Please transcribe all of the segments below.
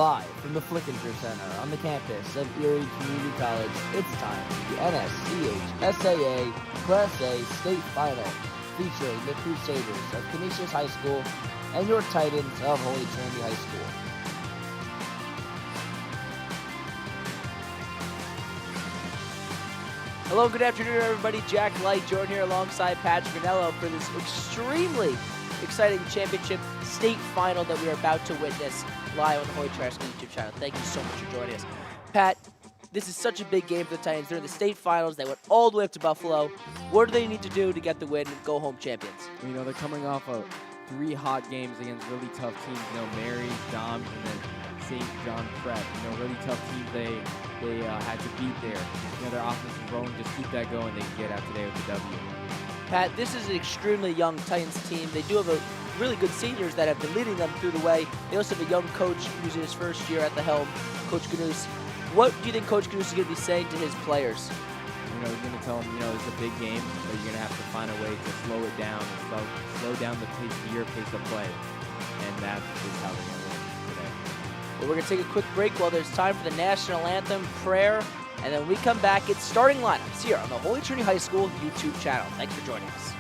Live from the Flickinger Center on the campus of Erie Community College, it's time for the CHSAA Class A State Final, featuring the Crusaders of Canisius High School and your Titans of Holy Trinity High School. Hello, good afternoon, everybody. Jack Light, joined here alongside Patrick Ganello for this extremely exciting championship state final that we are about to witness live on the Holy Trinity YouTube channel. Thank you so much for joining us. Pat, this is such a big game for the Titans. They're in the state finals. They went all the way up to Buffalo. What do they need to do to get the win and go home champions? You know, they're coming off of 3 hot games against really tough teams. You know, Mary, Dom, and then St. John Prep. You know, really tough teams they had to beat there. You know, their offense is rolling. Just keep that going. They can get out today with the W. Pat, this is an extremely young Titans team. They do have a really good seniors that have been leading them through the way. They also have a young coach who's in his first year at the helm, Coach Canisius. What do you think Coach Canisius is going to be saying to his players? You know, he's going to tell them, you know, it's a big game, but you're going to have to find a way to slow it down and slow down the pace, your pace of play. And that is how they're going to win today. Well, we're going to take a quick break while there's time for the national anthem, prayer, and then when we come back, it's starting lineups here on the Holy Trinity High School YouTube channel. Thanks for joining us.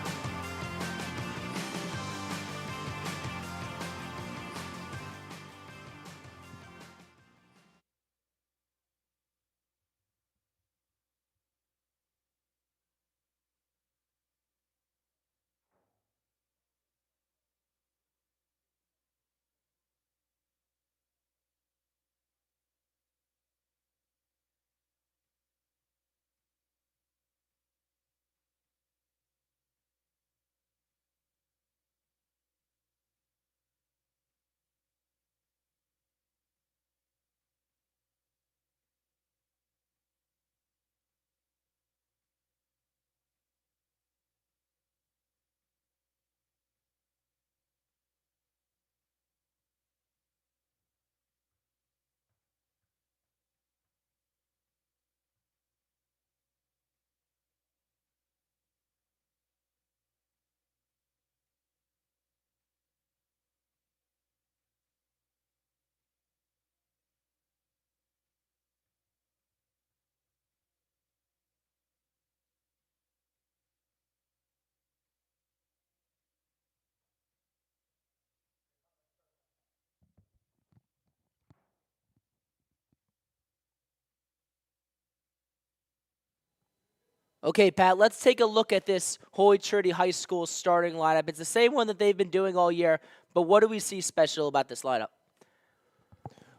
Okay, Pat, let's take a look at this Holy Trinity High School starting lineup. It's the same one that they've been doing all year, but what do we see special about this lineup?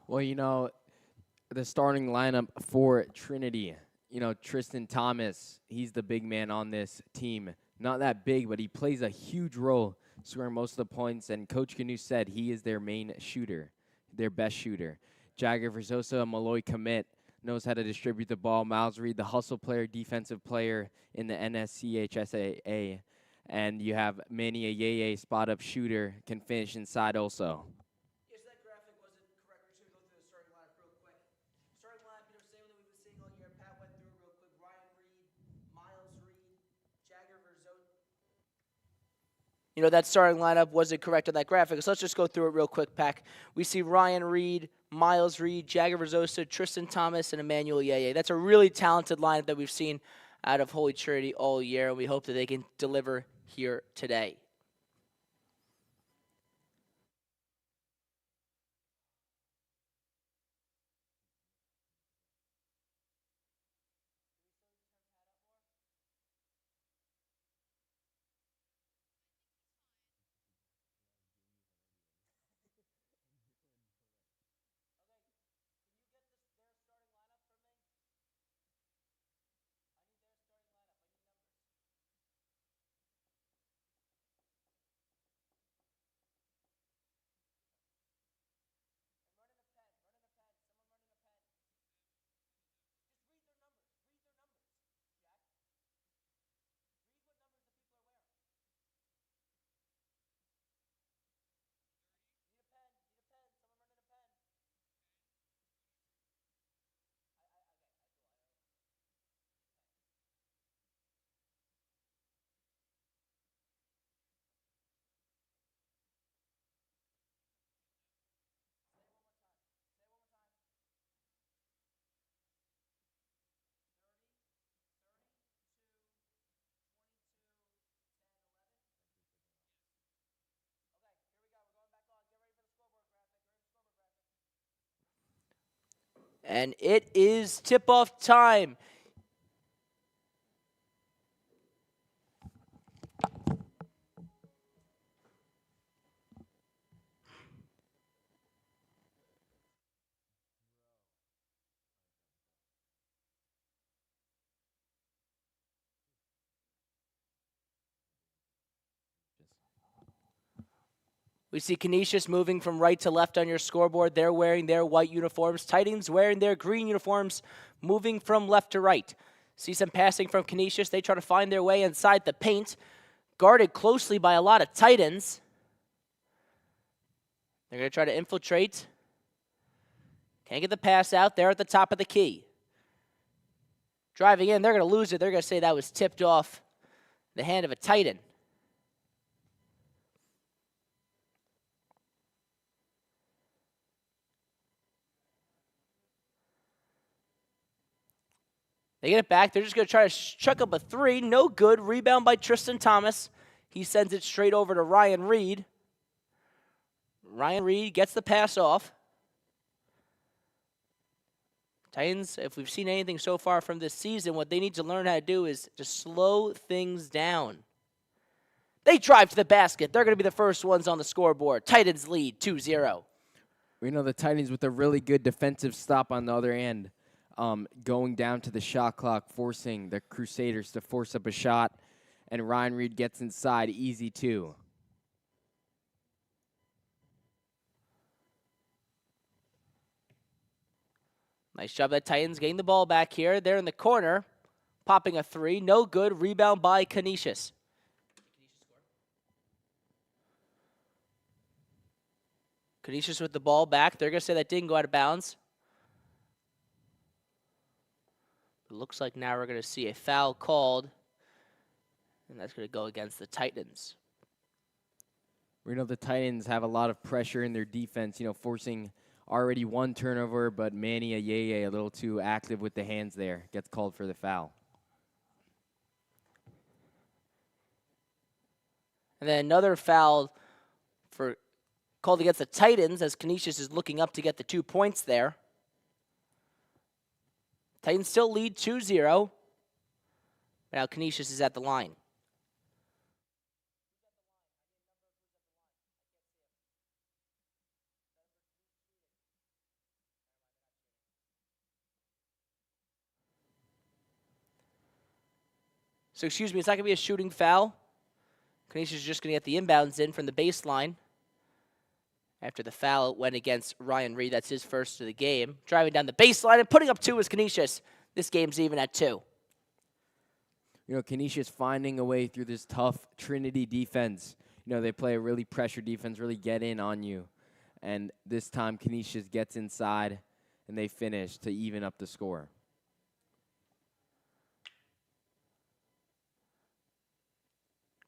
Well, you know, the starting lineup for Trinity, you know, Tristan Thomas, he's the big man on this team. Not that big, but he plays a huge role, scoring most of the points, and Coach Canisius said he is their main shooter, their best shooter. Jagger Verzosa, Malloy Commit, knows how to distribute the ball. Miles Reed, the hustle player, defensive player in the CHSAA. And you have Manny Ayeye, spot-up shooter, can finish inside also. Yes, that graphic wasn't correct. We're just going to go through the starting lineup real quick. Starting lineup, you know, same that we've been seeing all year. Pat went through it real quick. Ryan Reed, Miles Reed, Jagger Verzosa. You know, that starting lineup wasn't correct on that graphic, so let's just go through it real quick, Pack. We see Ryan Reed, Miles Reed, Jagger Verzosa, Tristan Thomas, and Emmanuel Yeye. That's a really talented lineup that we've seen out of Holy Trinity all year, and we hope that they can deliver here today. And it is tip-off time. We see Canisius moving from right to left on your scoreboard. They're wearing their white uniforms. Titans wearing their green uniforms, moving from left to right. See some passing from Canisius. They try to find their way inside the paint, guarded closely by a lot of Titans. They're going to try to infiltrate. Can't get the pass out. They're at the top of the key. Driving in, they're going to lose it. They're going to say that was tipped off the hand of a Titan. They get it back. They're just going to try to chuck up a three. No good. Rebound by Tristan Thomas. He sends it straight over to Ryan Reed. Ryan Reed gets the pass off. Titans, if we've seen anything so far from this season, what they need to learn how to do is to slow things down. They drive to the basket. They're going to be the first ones on the scoreboard. Titans lead 2-0. We know the Titans with a really good defensive stop on the other end, going down to the shot clock, forcing the Crusaders to force up a shot, and Ryan Reed gets inside, easy too. Nice job by Titans getting the ball back here. They're in the corner, popping a three. No good. Rebound by Canisius. Canisius with the ball back. They're going to say that didn't go out of bounds. It looks like now we're going to see a foul called, and that's going to go against the Titans. We know the Titans have a lot of pressure in their defense, forcing already one turnover, but Manny Ayeye a little too active with the hands there. Gets called for the foul. And then another foul called against the Titans as Canisius is looking up to get the 2 points there. Titans still lead 2-0. Now Canisius is at the line. So, excuse me, it's not going to be a shooting foul. Canisius is just going to get the inbounds in from the baseline. After the foul, it went against Ryan Reed. That's his first of the game. Driving down the baseline and putting up two is Canisius. This game's even at 2. Canisius finding a way through this tough Trinity defense. They play a really pressure defense, really get in on you. And this time, Canisius gets inside, and they finish to even up the score.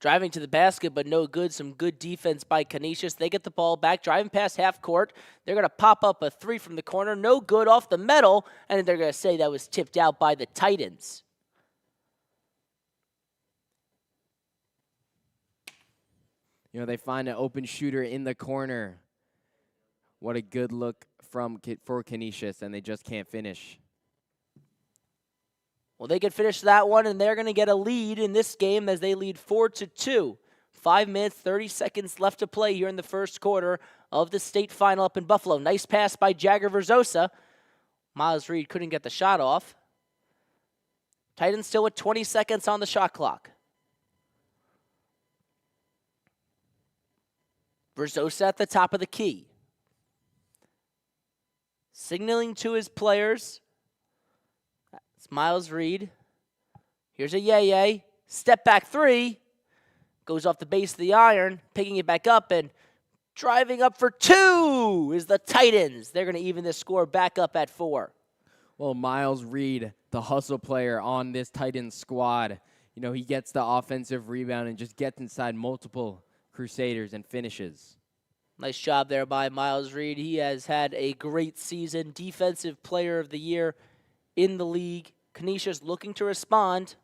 Driving to the basket, but no good. Some good defense by Canisius. They get the ball back, driving past half court. They're going to pop up a three from the corner. No good off the metal, and they're going to say that was tipped out by the Titans. They find an open shooter in the corner. What a good look for Canisius, and they just can't finish. Well, they could finish that one, and they're going to get a lead in this game as they lead 4-2. 5 minutes, 30 seconds left to play here in the first quarter of the state final up in Buffalo. Nice pass by Jagger Verzosa. Miles Reed couldn't get the shot off. Titans still with 20 seconds on the shot clock. Verzosa at the top of the key. Signaling to his players. It's Miles Reed. Here's a Ayeye. Step back three. Goes off the base of the iron. Picking it back up and driving up for 2 is the Titans. They're going to even this score back up at 4. Well, Miles Reed, the hustle player on this Titans squad, he gets the offensive rebound and just gets inside multiple Crusaders and finishes. Nice job there by Miles Reed. He has had a great season. Defensive Player of the Year in the league. Canisius looking to respond.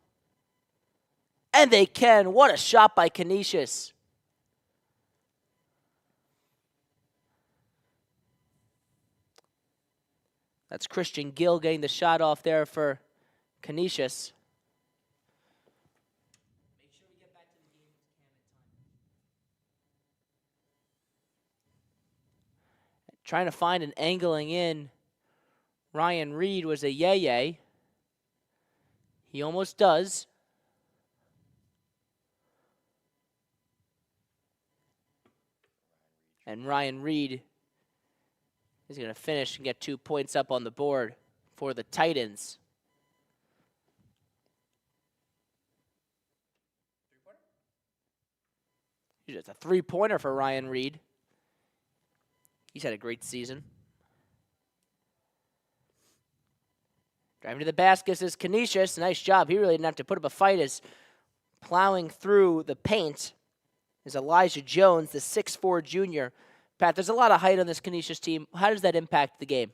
And they can. What a shot by Canisius. That's Christian Gill getting the shot off there for Canisius. Make sure we get back to the game with Cam in time. Trying to find an angling in. Ryan Reed was a yay. He almost does. And Ryan Reed is going to finish and get 2 points up on the board for the Titans. It's a three-pointer for Ryan Reed. He's had a great season. Driving to the basket is Canisius. Nice job. He really didn't have to put up a fight as plowing through the paint is Elijah Jones, the 6'4 junior. Pat, there's a lot of height on this Canisius team. How does that impact the game?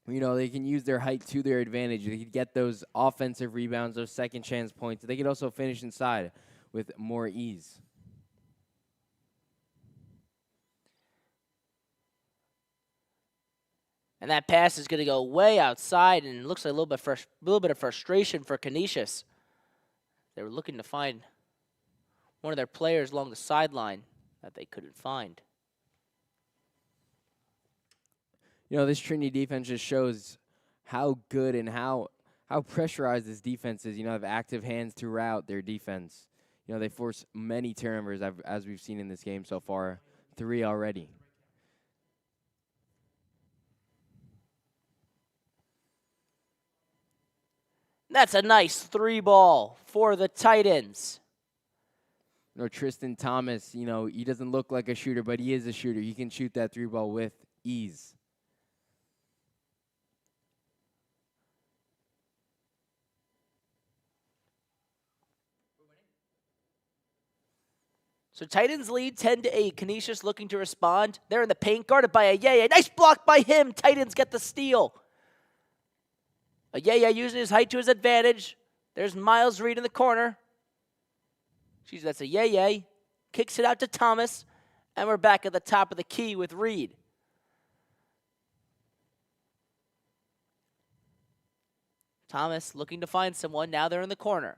You know, they can use their height to their advantage. They can get those offensive rebounds, those second chance points. They can also finish inside with more ease. And that pass is going to go way outside, and it looks like a little bit of frustration for Canisius. They were looking to find one of their players along the sideline that they couldn't find. You know, this Trinity defense just shows how good and how pressurized this defense is. You know, have active hands throughout their defense. You know, they force many turnovers, as we've seen in this game so far, 3 already. That's a nice 3-ball for the Titans. You know, Tristan Thomas, you know, he doesn't look like a shooter, but he is a shooter. He can shoot that 3-ball with ease. So Titans lead 10-8. Canisius looking to respond. They're in the paint, guarded by a Yaya. Nice block by him. Titans get the steal. A Yaya using his height to his advantage. There's Miles Reed in the corner. Jeez, that's a Yaya. Kicks it out to Thomas. And we're back at the top of the key with Reed. Thomas looking to find someone. Now they're in the corner.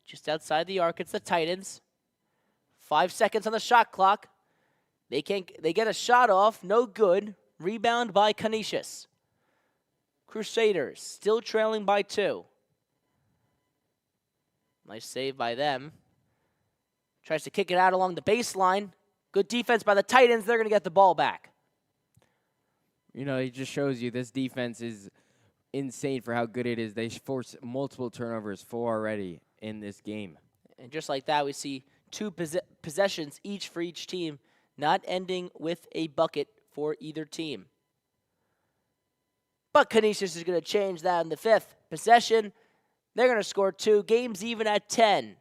Just outside the arc, it's the Titans. 5 seconds on the shot clock. They get a shot off, no good. Rebound by Canisius. Crusaders still trailing by 2. Nice save by them. Tries to kick it out along the baseline. Good defense by the Titans. They're going to get the ball back. You know, it just shows you this defense is insane for how good it is. They force multiple turnovers, 4 already in this game. And just like that, we see 2 possessions each for each team, not ending with a bucket for either team. But Canisius is going to change that in the 5th possession. They're going to score 2. Game's even at 10.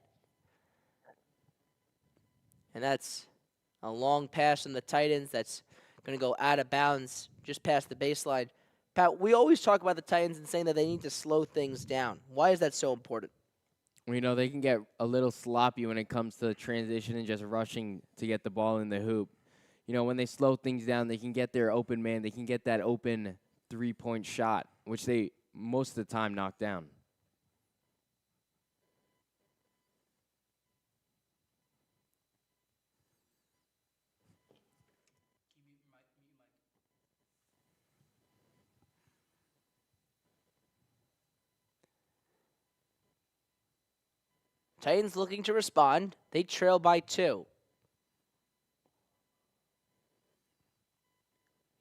And that's a long pass from the Titans that's going to go out of bounds just past the baseline. Pat, we always talk about the Titans and saying that they need to slow things down. Why is that so important? You know, they can get a little sloppy when it comes to transition and just rushing to get the ball in the hoop. You know, when they slow things down, they can get their open man. They can get that open 3-point shot, which they most of the time knock down. Titans looking to respond. They trail by 2.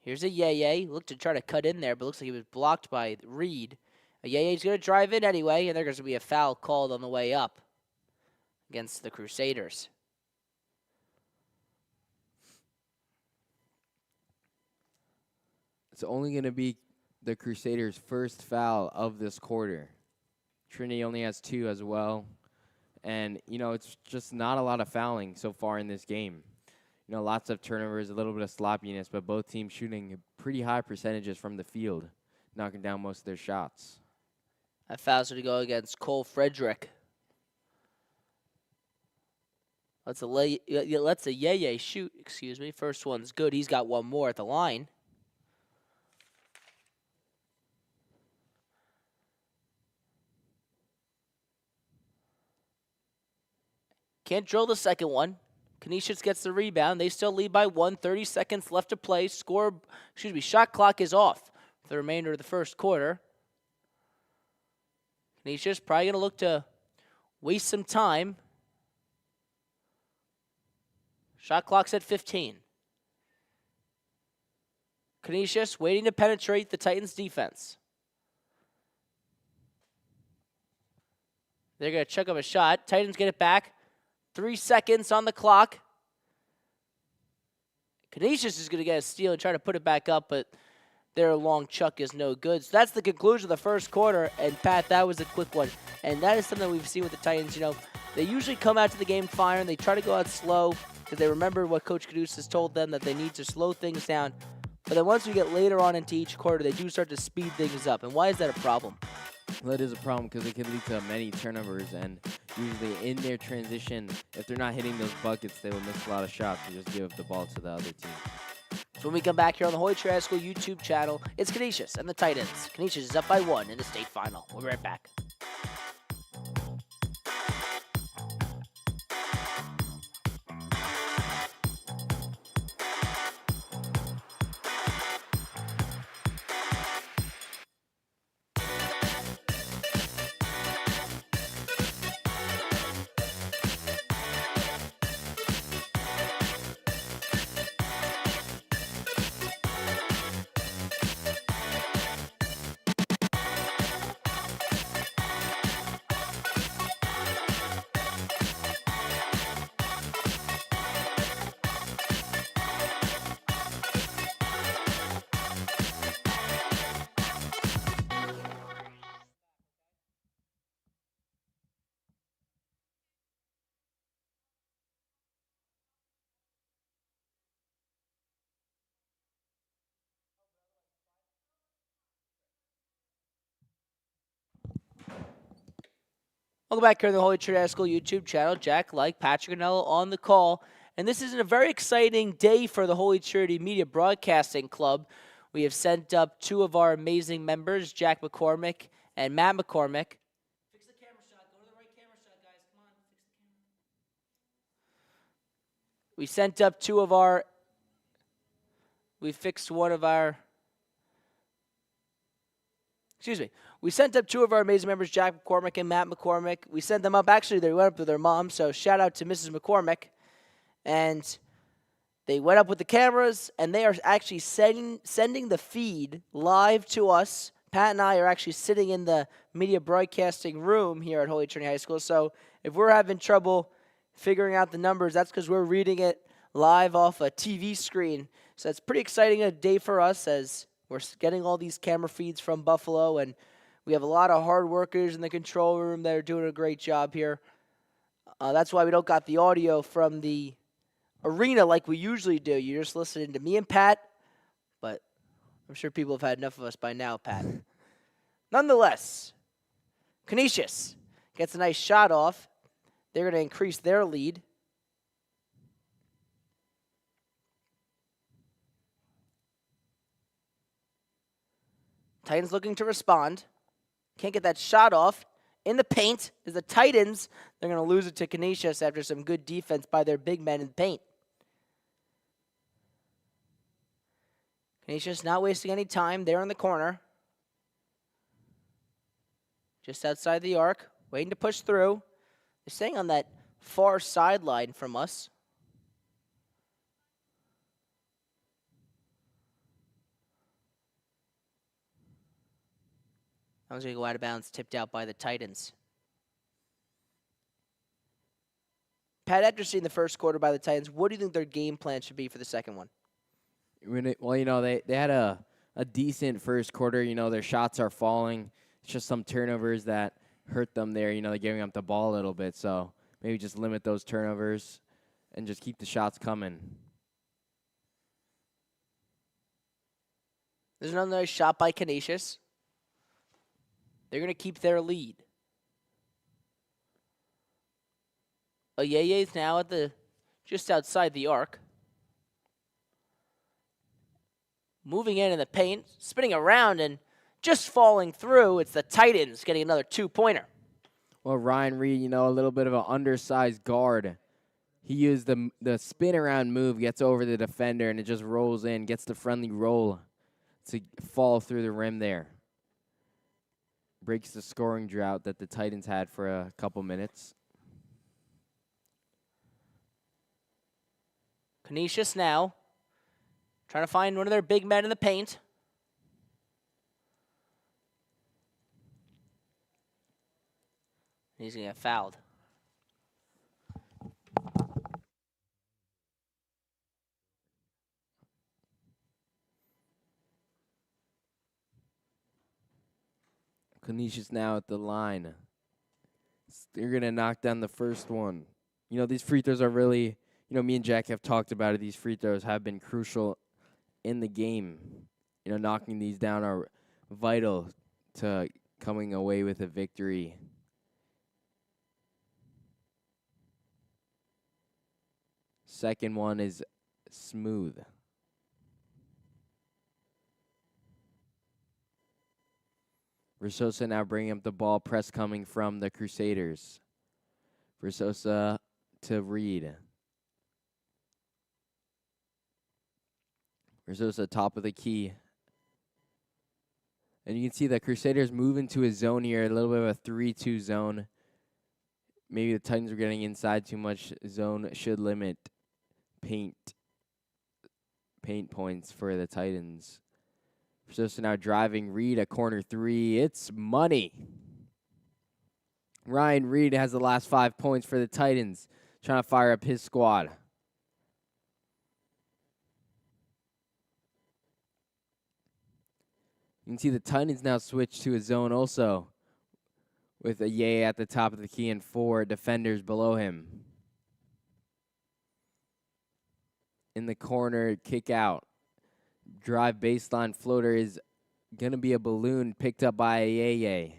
Here's a Yeye. Looked to try to cut in there, but looks like he was blocked by Reed. A Yeye's going to drive in anyway, and there's going to be a foul called on the way up against the Crusaders. It's only going to be the Crusaders' first foul of this quarter. Trinity only has 2 as well. And, you know, it's just not a lot of fouling so far in this game. You know, lots of turnovers, a little bit of sloppiness, but both teams shooting pretty high percentages from the field, knocking down most of their shots. That foul's going to go against Cole Frederick. Let's a Yeye shoot. Excuse me. First one's good. He's got one more at the line. Can't drill the second one. Canisius gets the rebound. They still lead by 1. 30 seconds left to play. Shot clock is off for the remainder of the first quarter. Canisius probably going to look to waste some time. Shot clock's at 15. Canisius waiting to penetrate the Titans' defense. They're going to chuck up a shot. Titans get it back. 3 seconds on the clock. Canisius is going to get a steal and try to put it back up, but their long chuck is no good. So that's the conclusion of the first quarter. And, Pat, that was a quick one. And that is something we've seen with the Titans. You know, they usually come out to the game firing. They try to go out slow because they remember what Coach Canisius has told them, that they need to slow things down. But then once we get later on into each quarter, they do start to speed things up. And why is that a problem? That is a problem because it can lead to many turnovers, and usually in their transition, if they're not hitting those buckets, they will miss a lot of shots and just give the ball to the other team. So when we come back here on the Holy Trinity High School YouTube channel, it's Canisius and the Titans. Canisius is up by 1 in the state final. We'll be right back. Welcome back here to the Holy Trinity High School YouTube channel. Jack Like, Patrick Anello on the call. And this is a very exciting day for the Holy Trinity Media Broadcasting Club. We have sent up 2 of our amazing members, Jack McCormick and Matt McCormick. Fix the camera shot. Go to the right camera shot, guys. Come on, fix the camera. We sent up 2 of our... We fixed one of our... Excuse me. We sent up 2 of our amazing members, Jack McCormick and Matt McCormick. We sent them up. Actually, they went up with their mom, so shout out to Mrs. McCormick. And they went up with the cameras, and they are actually sending the feed live to us. Pat and I are actually sitting in the media broadcasting room here at Holy Trinity High School. So if we're having trouble figuring out the numbers, that's because we're reading it live off a TV screen. So it's pretty exciting a day for us as we're getting all these camera feeds from Buffalo, and we have a lot of hard workers in the control room that are doing a great job here. That's why we don't got the audio from the arena like we usually do. You're just listening to me and Pat, but I'm sure people have had enough of us by now, Pat. Nonetheless, Canisius gets a nice shot off. They're going to increase their lead. Titans looking to respond. Can't get that shot off. In the paint is the Titans. They're going to lose it to Canisius after some good defense by their big men in the paint. Canisius not wasting any time. They're in the corner. Just outside the arc. Waiting to push through. They're staying on that far sideline from us. That was going to go out of bounds, tipped out by the Titans. Pat, after seeing the first quarter by the Titans, what do you think their game plan should be for the second one? Well, you know, they had a decent first quarter. You know, their shots are falling. It's just some turnovers that hurt them there. You know, they're giving up the ball a little bit. So maybe just limit those turnovers and just keep the shots coming. There's another nice shot by Canisius. They're going to keep their lead. Ayaye's now at just outside the arc. Moving in the paint, spinning around and just falling through. It's the Titans getting another 2-pointer. Well, Ryan Reed, a little bit of an undersized guard. He used the spin around move, gets over the defender, and it just rolls in, gets the friendly roll to fall through the rim there. Breaks the scoring drought that the Titans had for a couple minutes. Canisius now trying to find one of their big men in the paint. He's going to get fouled. Canisius now at the line. They're going to knock down the first one. These free throws are really, me and Jack have talked about it. These free throws have been crucial in the game. Knocking these down are vital to coming away with a victory. Second one is smooth. Versosa now bringing up the ball, press coming from the Crusaders. Versosa to Reed. Versosa top of the key. And you can see the Crusaders move into a zone here, a little bit of a 3-2 zone. Maybe the Titans are getting inside too much. Zone should limit paint points for the Titans. Versosa now driving Reed a corner three. It's money. Ryan Reed has the last 5 points for the Titans, trying to fire up his squad. You can see the Titans now switch to a zone also, with a Ye at the top of the key and 4 defenders below him. In the corner, kick out. Drive baseline floater is going to be a balloon picked up by a Ye.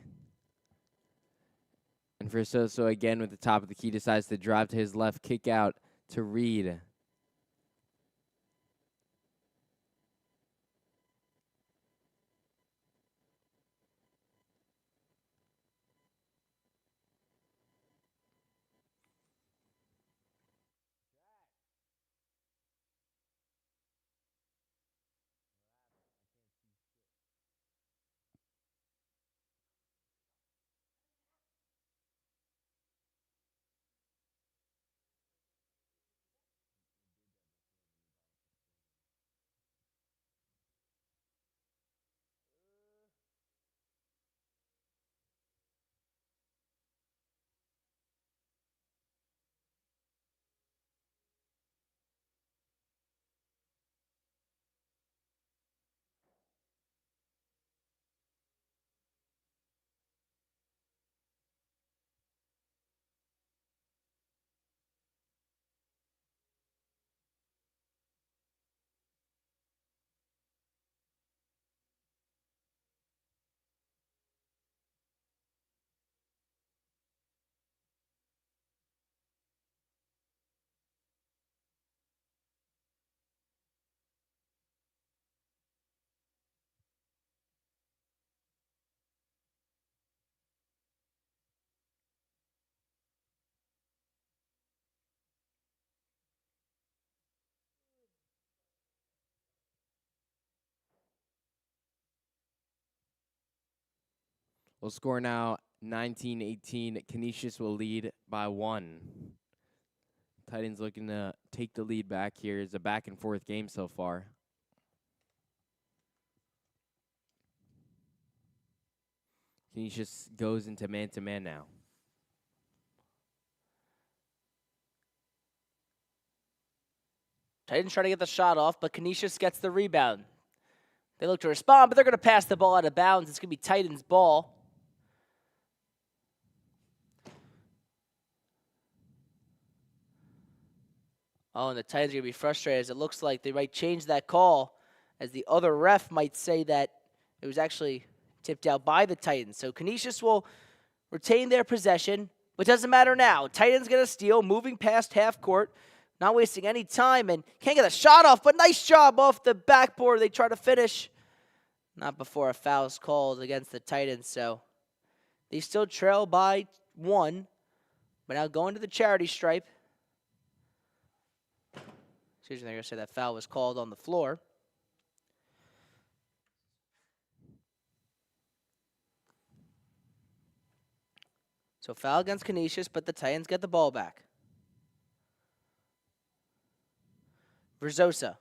And Versosa again with the top of the key decides to drive to his left, kick out to Reed. We'll score now 19-18. Canisius will lead by 1. Titans looking to take the lead back here. It's a back and forth game so far. Canisius goes into man-to-man now. Titans trying to get the shot off, but Canisius gets the rebound. They look to respond, but they're going to pass the ball out of bounds. It's going to be Titans' ball. Oh, and the Titans are going to be frustrated as it looks like they might change that call, as the other ref might say that it was actually tipped out by the Titans. So Canisius will retain their possession, But doesn't matter now. Titans get a steal, moving past half court, not wasting any time, and can't get a shot off, but nice job off the backboard. They try to finish. Not before a foul is called against the Titans, so they still trail by 1, but now going to the charity stripe. Excuse me, they're going to say that foul was called on the floor. So foul against Canisius, but the Titans get the ball back. Verzosa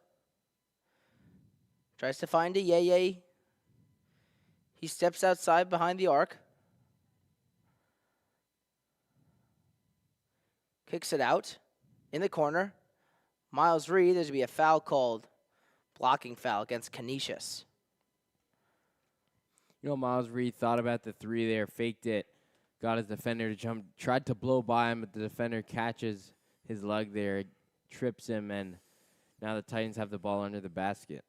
tries to find a Yeye. He steps outside behind the arc. Kicks it out in the corner. Miles Reed, there's going to be a foul called. Blocking foul against Canisius. You know, Miles Reed thought about the three there, faked it, got his defender to jump, tried to blow by him, but the defender catches his leg there, trips him, and now the Titans have the ball under the basket.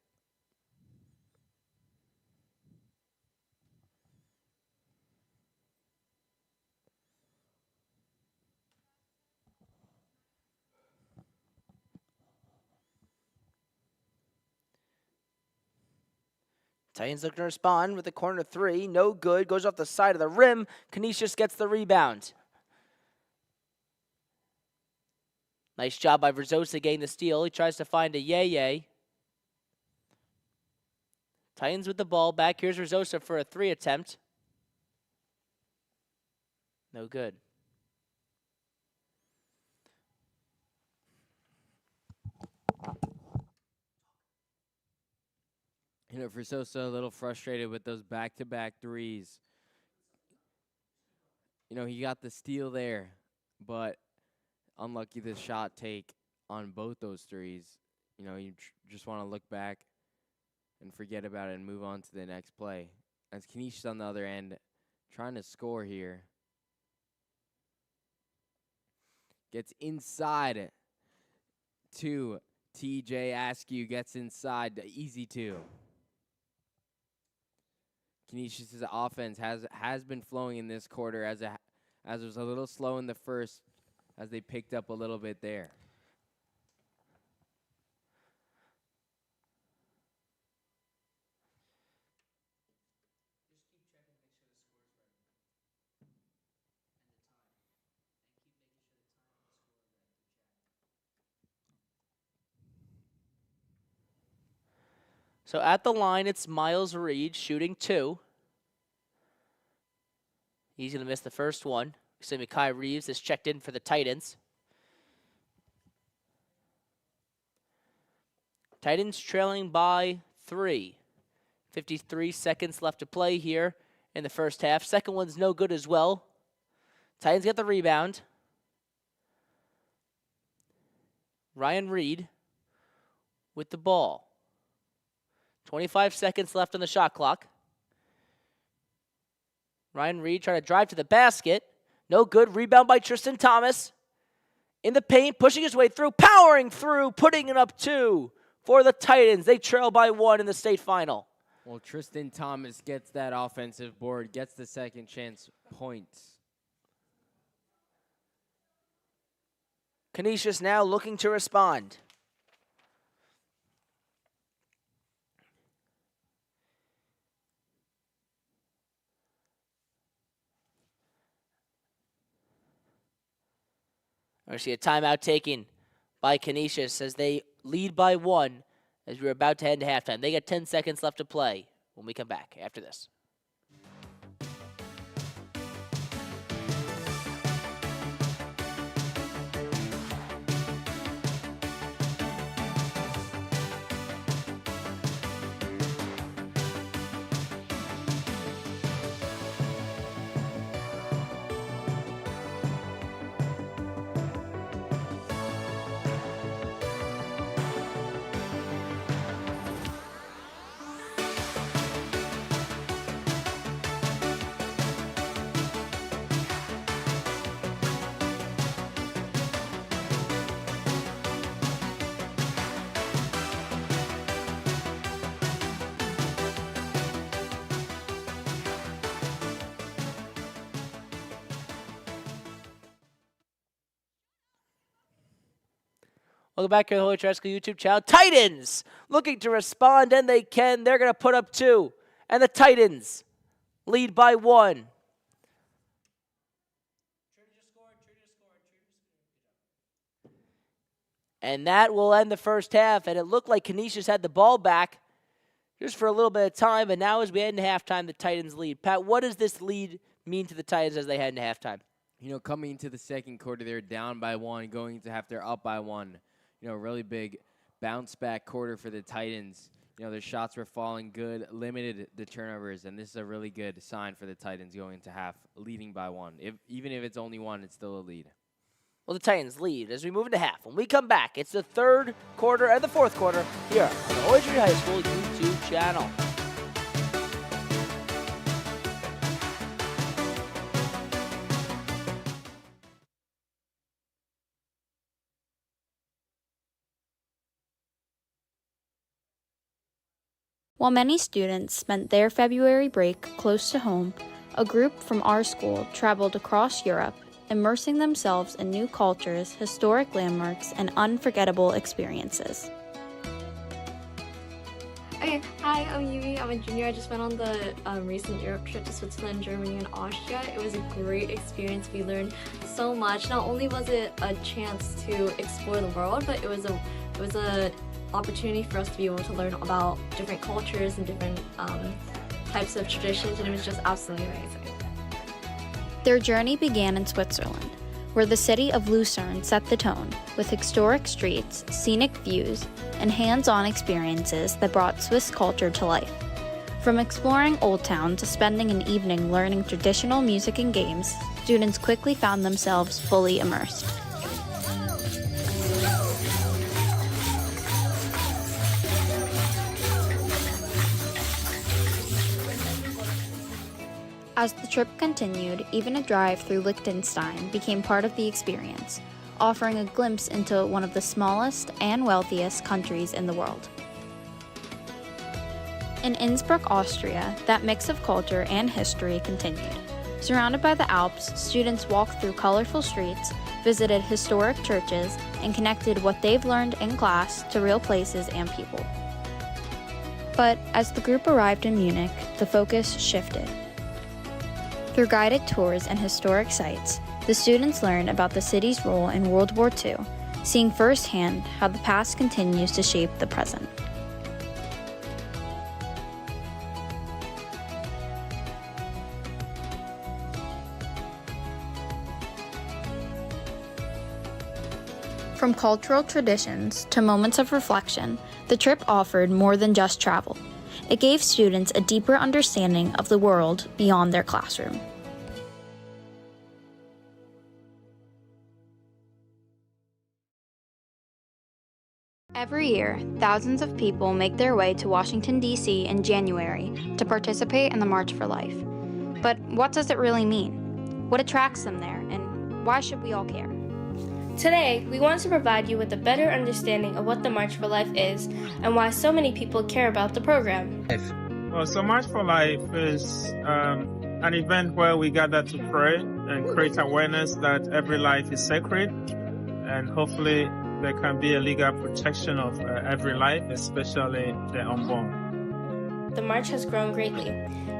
Titans looking to respond with a corner 3. No good. Goes off the side of the rim. Canisius gets the rebound. Nice job by Verzosa getting the steal. He tries to find a Yeye. Titans with the ball back. Here's Verzosa for a 3 attempt. No good. You know, Verzosa a little frustrated with those back-to-back threes. You know, he got the steal there, but unlucky the shot take on both those threes. You know, you just want to look back and forget about it and move on to the next play. As Canisius on the other end, trying to score here. Gets inside to TJ Askew, gets inside, easy 2. Canisius' offense has been flowing in this quarter as it was a little slow in the first, as they picked up a little bit there. So at the line, it's Miles Reed shooting 2. He's going to miss the first one. Kai Reeves is checked in for the Titans. Titans trailing by 3. 53 seconds left to play here in the first half. Second one's no good as well. Titans get the rebound. Ryan Reed with the ball. 25 seconds left on the shot clock. Ryan Reed trying to drive to the basket. No good. Rebound by Tristan Thomas. In the paint, pushing his way through, powering through, putting it up 2 for the Titans. They trail by 1 in the state final. Well, Tristan Thomas gets that offensive board, gets the second chance points. Canisius now looking to respond. We see a timeout taken by Canisius as they lead by 1 as we're about to head into halftime. They got 10 seconds left to play when we come back after this. Welcome back to the Holy Trinity YouTube channel. Titans looking to respond, and they can. They're going to put up 2. And the Titans lead by 1. And that will end the first half. And it looked like Canisius had the ball back just for a little bit of time. And now as we head into halftime, the Titans lead. Pat, what does this lead mean to the Titans as they head into halftime? You know, coming into the second quarter, they're down by 1. Going into half, they're up by 1. You know, really big bounce-back quarter for the Titans. You know, their shots were falling good, limited the turnovers, and this is a really good sign for the Titans going into half, leading by 1. Even if it's only 1, it's still a lead. Well, the Titans lead as we move into half. When we come back, it's the third quarter and the fourth quarter here on the Holy Trinity High School YouTube channel. While many students spent their February break close to home, a group from our school traveled across Europe, immersing themselves in new cultures, historic landmarks, and unforgettable experiences. Okay, hi, I'm Yumi. I'm a junior. I just went on the recent Europe trip to Switzerland, Germany, and Austria. It was a great experience. We learned so much. Not only was it a chance to explore the world, but it was a opportunity for us to be able to learn about different cultures and different types of traditions, and it was just absolutely amazing. Their journey began in Switzerland, where the city of Lucerne set the tone, with historic streets, scenic views, and hands-on experiences that brought Swiss culture to life. From exploring Old Town to spending an evening learning traditional music and games, students quickly found themselves fully immersed. As the trip continued, even a drive through Liechtenstein became part of the experience, offering a glimpse into one of the smallest and wealthiest countries in the world. In Innsbruck, Austria, that mix of culture and history continued. Surrounded by the Alps, students walked through colorful streets, visited historic churches, and connected what they've learned in class to real places and people. But as the group arrived in Munich, the focus shifted. Through guided tours and historic sites, the students learned about the city's role in World War II, seeing firsthand how the past continues to shape the present. From cultural traditions to moments of reflection, the trip offered more than just travel. It gave students a deeper understanding of the world beyond their classroom. Every year, thousands of people make their way to Washington, D.C. in January to participate in the March for Life. But what does it really mean? What attracts them there, and why should we all care? Today, we want to provide you with a better understanding of what the March for Life is and why so many people care about the program. Well, so March for Life is an event where we gather to pray and create awareness that every life is sacred, and hopefully there can be a legal protection of every life, especially the unborn. The march has grown greatly.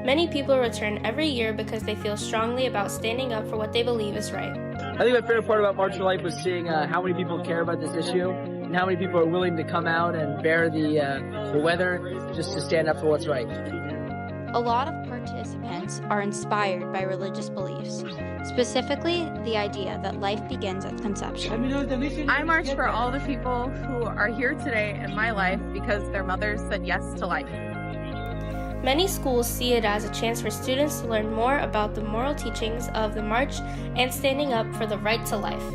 Many people return every year because they feel strongly about standing up for what they believe is right. I think my favorite part about March for Life was seeing how many people care about this issue and how many people are willing to come out and bear the weather just to stand up for what's right. A lot of participants are inspired by religious beliefs, specifically the idea that life begins at conception. I march for all the people who are here today in my life because their mothers said yes to life. Many schools see it as a chance for students to learn more about the moral teachings of the march and standing up for the right to life.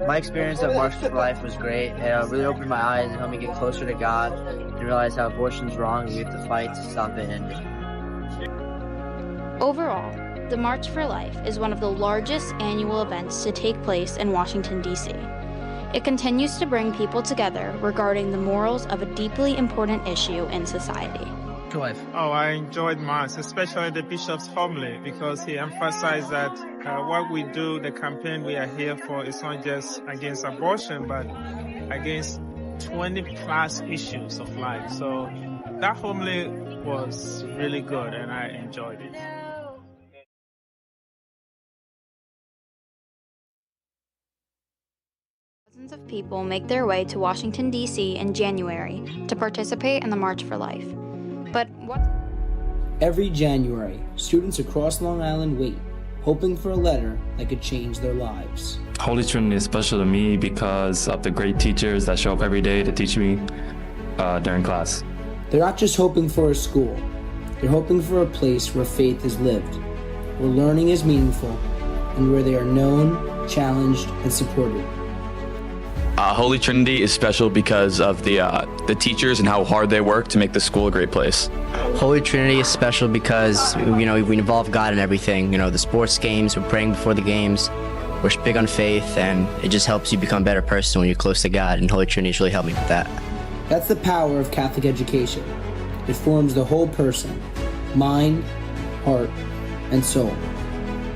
My experience at March for Life was great. It really opened my eyes and helped me get closer to God and realize how abortion is wrong and we have to fight to stop it and end it. Overall, the March for Life is one of the largest annual events to take place in Washington, D.C. It continues to bring people together regarding the morals of a deeply important issue in society. Oh, I enjoyed Mass, especially the Bishop's homily, because he emphasized that what we do, the campaign we are here for, is not just against abortion, but against 20 plus issues of life. So that homily was really good and I enjoyed it. Thousands of people make their way to Washington, D.C. in January to participate in the March for Life. But what? Every January, students across Long Island wait, hoping for a letter that could change their lives. Holy Trinity is special to me because of the great teachers that show up every day to teach me during class. They're not just hoping for a school. They're hoping for a place where faith is lived, where learning is meaningful, and where they are known, challenged, and supported. Holy Trinity is special because of the teachers and how hard they work to make the school a great place. Holy Trinity is special because, we involve God in everything. The sports games, we're praying before the games. We're big on faith, and it just helps you become a better person when you're close to God, and Holy Trinity has really helped me with that. That's the power of Catholic education. It forms the whole person, mind, heart, and soul.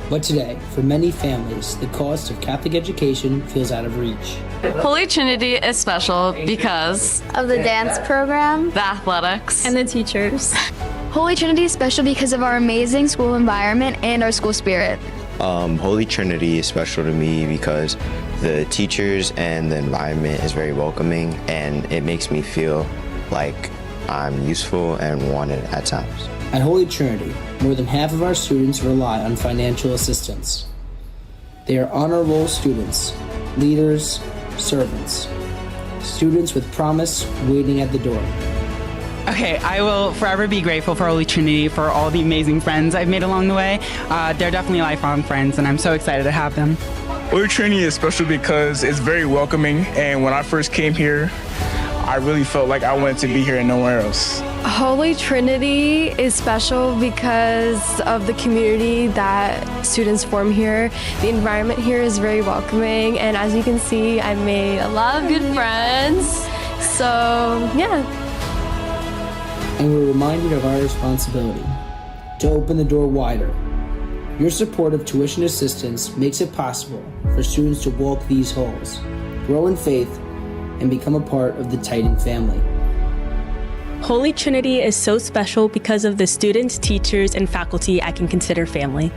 But today, for many families, the cost of Catholic education feels out of reach. Holy Trinity is special because Of the dance program the athletics and the teachers. Holy Trinity is special because of our amazing school environment and our school spirit. Holy Trinity is special to me because the teachers and the environment is very welcoming, and it makes me feel like I'm useful and wanted at times. At Holy Trinity, more than half of our students rely on financial assistance. They are honor roll students, leaders, servants, students with promise waiting at the door. Okay, I will forever be grateful for Holy Trinity for all the amazing friends I've made along the way. They're definitely lifelong friends, and I'm so excited to have them. Holy Trinity is special because it's very welcoming, and when I first came here, I really felt like I wanted to be here and nowhere else. Holy Trinity is special because of the community that students form here. The environment here is very welcoming, and as you can see, I've made a lot of good friends. So, yeah. And we're reminded of our responsibility to open the door wider. Your support of tuition assistance makes it possible for students to walk these halls, grow in faith, and become a part of the Titan family. Holy Trinity is so special because of the students, teachers, and faculty I can consider family.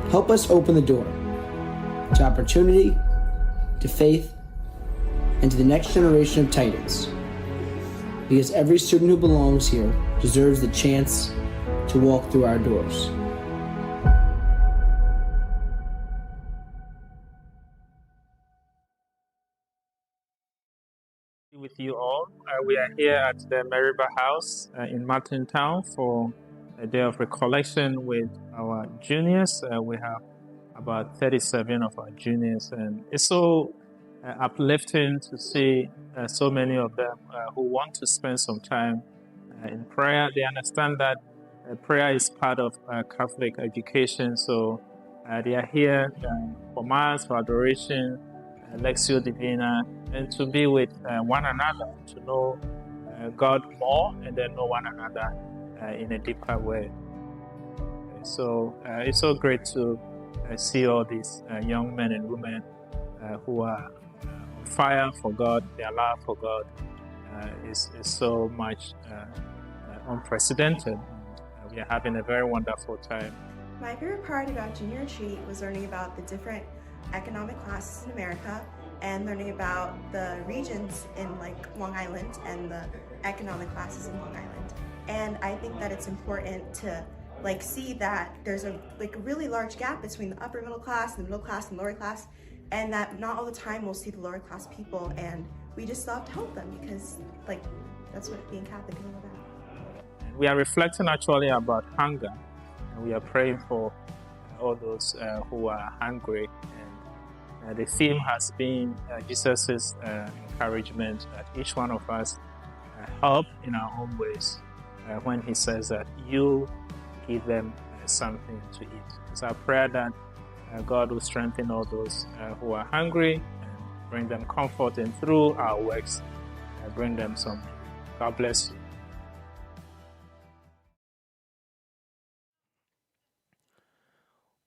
Help us open the door to opportunity, to faith, and to the next generation of Titans. Because every student who belongs here deserves the chance to walk through our doors. With you all. We are here at the Meribah House in Martintown for a day of recollection with our juniors. We have about 37 of our juniors, and it's so uplifting to see so many of them who want to spend some time in prayer. They understand that prayer is part of Catholic education, so they are here for Mass, for adoration, Lectio Divina, and to be with one another, to know God more and then know one another in a deeper way. So it's so great to see all these young men and women who are on fire for God. Their love for God is so much unprecedented. We are having a very wonderful time. My favorite part about junior retreat was learning about the different economic classes in America and learning about the regions in Long Island and the economic classes in Long Island. And I think that it's important to see that there's a really large gap between the upper middle class, the middle class, and lower class, and that not all the time we'll see the lower class people, and we just still have to help them because that's what being Catholic is all about. We are reflecting actually about hunger, and we are praying for all those who are hungry. And the theme has been Jesus' encouragement that each one of us help in our own ways when he says that you give them something to eat. It's our prayer that God will strengthen all those who are hungry and bring them comfort, and through our works bring them something. God bless you.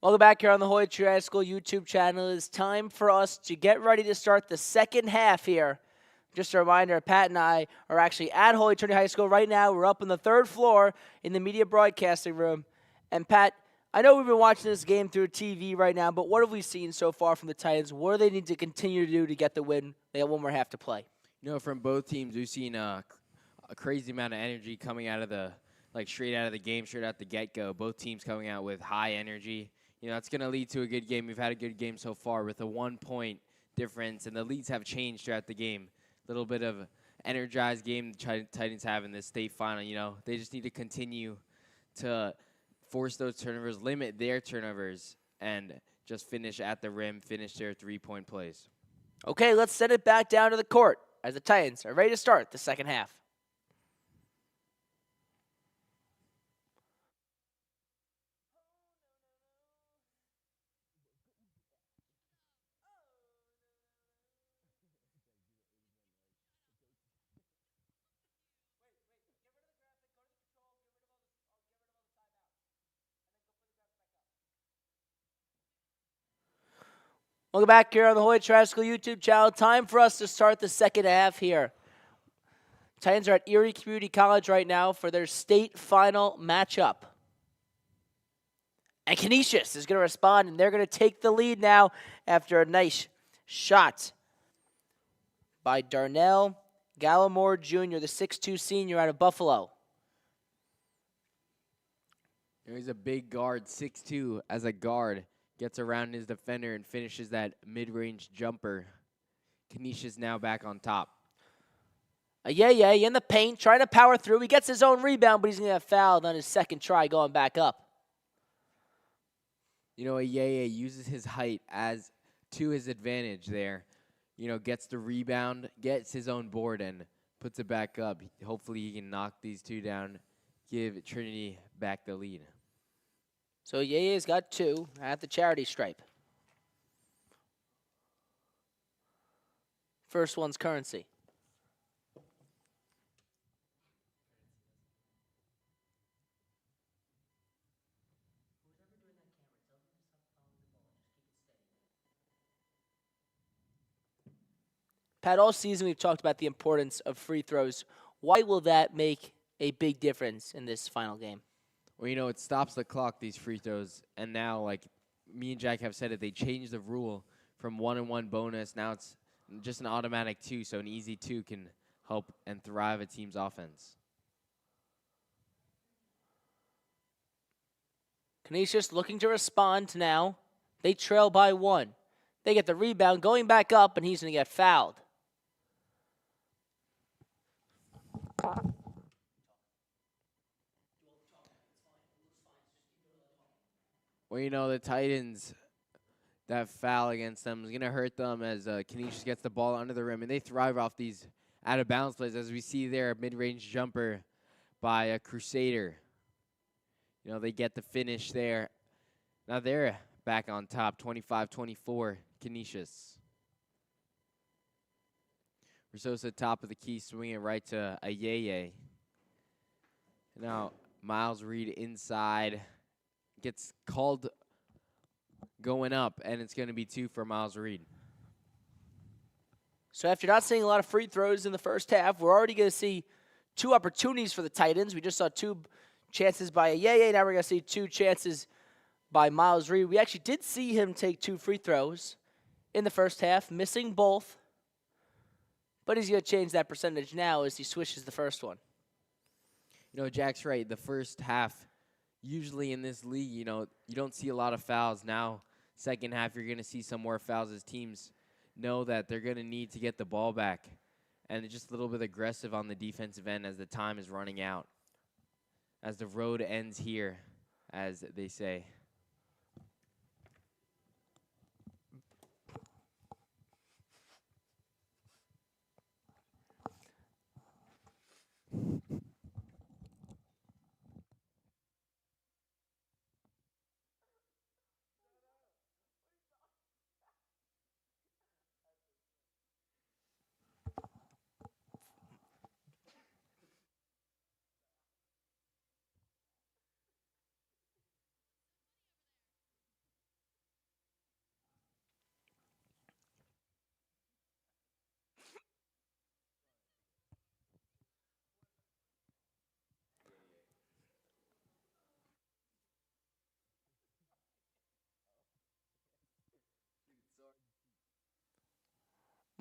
Welcome back here on the Holy Trinity High School YouTube channel. It's time for us to get ready to start the second half here Just a reminder, Pat and I are actually at Holy Trinity High School right now. We're up on the 3rd floor in the media broadcasting room. And Pat, I know we've been watching this game through TV right now, but what have we seen so far from the Titans? What do they need to continue to do to get the win? They have one more half to play. From both teams, we've seen a crazy amount of energy coming out of straight out of the game, straight out the get-go. Both teams coming out with high energy. It's going to lead to a good game. We've had a good game so far with a 1-point difference, and the leads have changed throughout the game. Little bit of energized game the Titans have in this state final. They just need to continue to force those turnovers, limit their turnovers, and just finish at the rim, finish their 3-point plays. Okay, let's send it back down to the court as the Titans are ready to start the second half. Welcome back here on the Holy Trinity School YouTube channel. Time for us to start the second half here. Titans are at Erie Community College right now for their state final matchup. And Canisius is going to respond, and they're going to take the lead now after a nice shot by Darnell Gallimore Jr., the 6'2 senior out of Buffalo. He's a big guard, 6'2", as a guard. Gets around his defender and finishes that mid-range jumper. Canisius now back on top. In the paint, trying to power through. He gets his own rebound, but he's going to get fouled on his second try going back up. Ayeye uses his height as to his advantage there. Gets the rebound, gets his own board, and puts it back up. Hopefully he can knock these two down, give Trinity back the lead. So Yeye's got 2 at the charity stripe. First one's Currency. Pat, all season we've talked about the importance of free throws. Why will that make a big difference in this final game? Well, it stops the clock, these free throws. And now, like me and Jack have said it, they changed the rule from 1-and-1 bonus. Now it's just an automatic 2, so an easy 2 can help and thrive a team's offense. Canisius looking to respond now. They trail by 1. They get the rebound, going back up, and he's going to get fouled. Well, the Titans, that foul against them is going to hurt them as Canisius gets the ball under the rim, and they thrive off these out-of-bounds plays. As we see there, a mid-range jumper by a Crusader. They get the finish there. Now they're back on top, 25-24, Canisius. Versosa, top of the key, swinging right to Ayeye. Now Miles Reed inside. Gets called going up, and it's going to be 2 for Miles Reed. So after not seeing a lot of free throws in the first half, we're already going to see 2 opportunities for the Titans. We just saw 2 chances by Ayeye. Now we're going to see 2 chances by Miles Reed. We actually did see him take 2 free throws in the first half, missing both. But he's going to change that percentage now as he swishes the first one. Jack's right. The first half, usually in this league, you don't see a lot of fouls. Now, second half, you're going to see some more fouls as teams know that they're going to need to get the ball back. And just a little bit aggressive on the defensive end as the time is running out. As the road ends here, as they say.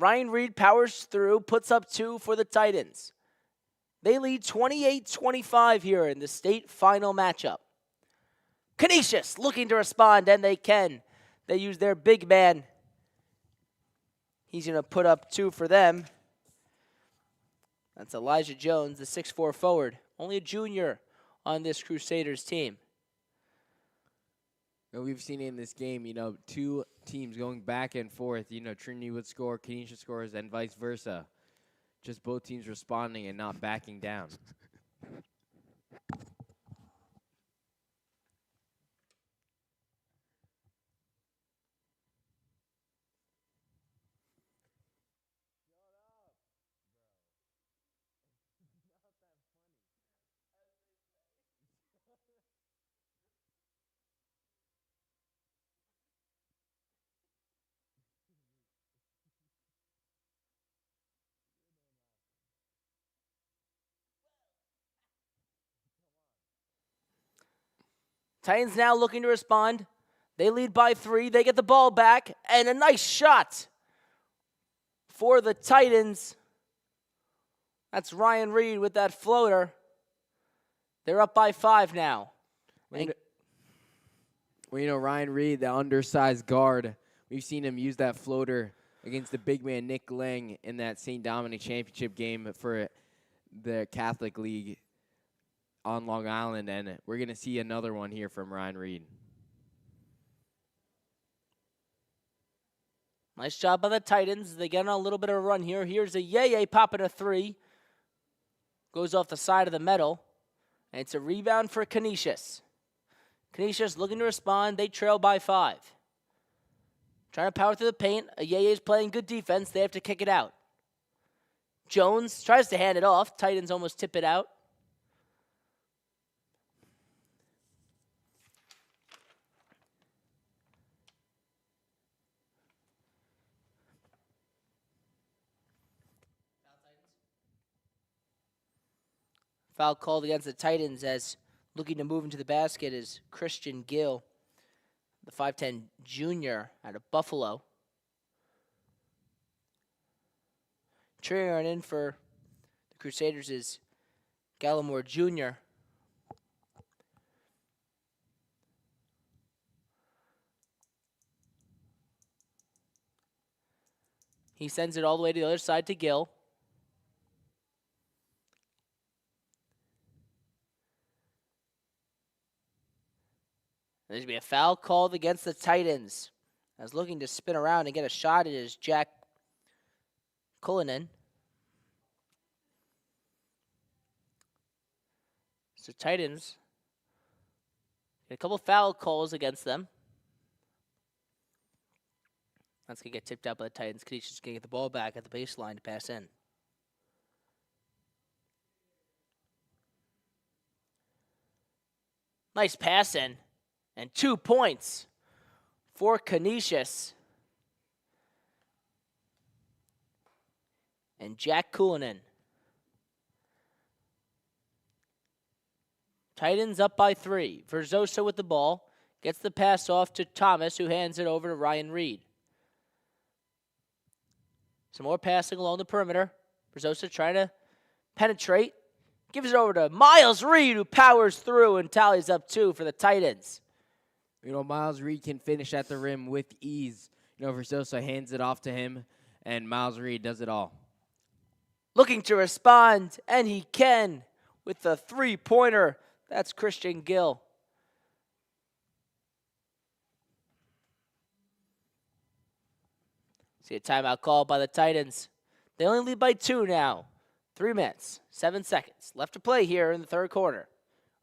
Ryan Reed powers through, puts up 2 for the Titans. They lead 28-25 here in the state final matchup. Canisius looking to respond, and they can. They use their big man. He's going to put up 2 for them. That's Elijah Jones, the 6'4" forward. Only a junior on this Crusaders team. And we've seen in this game, 2 teams going back and forth. Trinity would score, Canisius scores, and vice versa. Just both teams responding and not backing down. Titans now looking to respond. They lead by 3. They get the ball back, and a nice shot for the Titans. That's Ryan Reed with that floater. They're up by 5 now. Ryan Reed, the undersized guard, we've seen him use that floater against the big man Nick Lang in that St. Dominic championship game for the Catholic League on Long Island, and we're going to see another one here from Ryan Reed. Nice job by the Titans. They get on a little bit of a run here. Here's a Yeye popping a 3. Goes off the side of the metal, and it's a rebound for Canisius. Canisius looking to respond. They trail by 5. Trying to power through the paint. A Yeye's playing good defense. They have to kick it out. Jones tries to hand it off. Titans almost tip it out. Foul called against the Titans as looking to move into the basket is Christian Gill, the 5'10" junior out of Buffalo. Triggering in for the Crusaders is Gallimore Jr. He sends it all the way to the other side to Gill. There's going to be a foul called against the Titans. As looking to spin around and get a shot, it is Jack Cullinan. So Titans get a couple foul calls against them. That's going to get tipped out by the Titans. Canisius is going to get the ball back at the baseline to pass in. Nice pass in. And 2 points for Canisius. And Jack Cullinan. Titans up by 3. Verzosa with the ball. Gets the pass off to Thomas, who hands it over to Ryan Reed. Some more passing along the perimeter. Verzosa trying to penetrate. Gives it over to Miles Reed, who powers through and tallies up 2 for the Titans. Miles Reed can finish at the rim with ease. Verzosa hands it off to him, and Miles Reed does it all. Looking to respond, and he can with the 3-pointer. That's Christian Gill. See a timeout call by the Titans. They only lead by 2 now. 3 minutes, 7 seconds left to play here in the third quarter.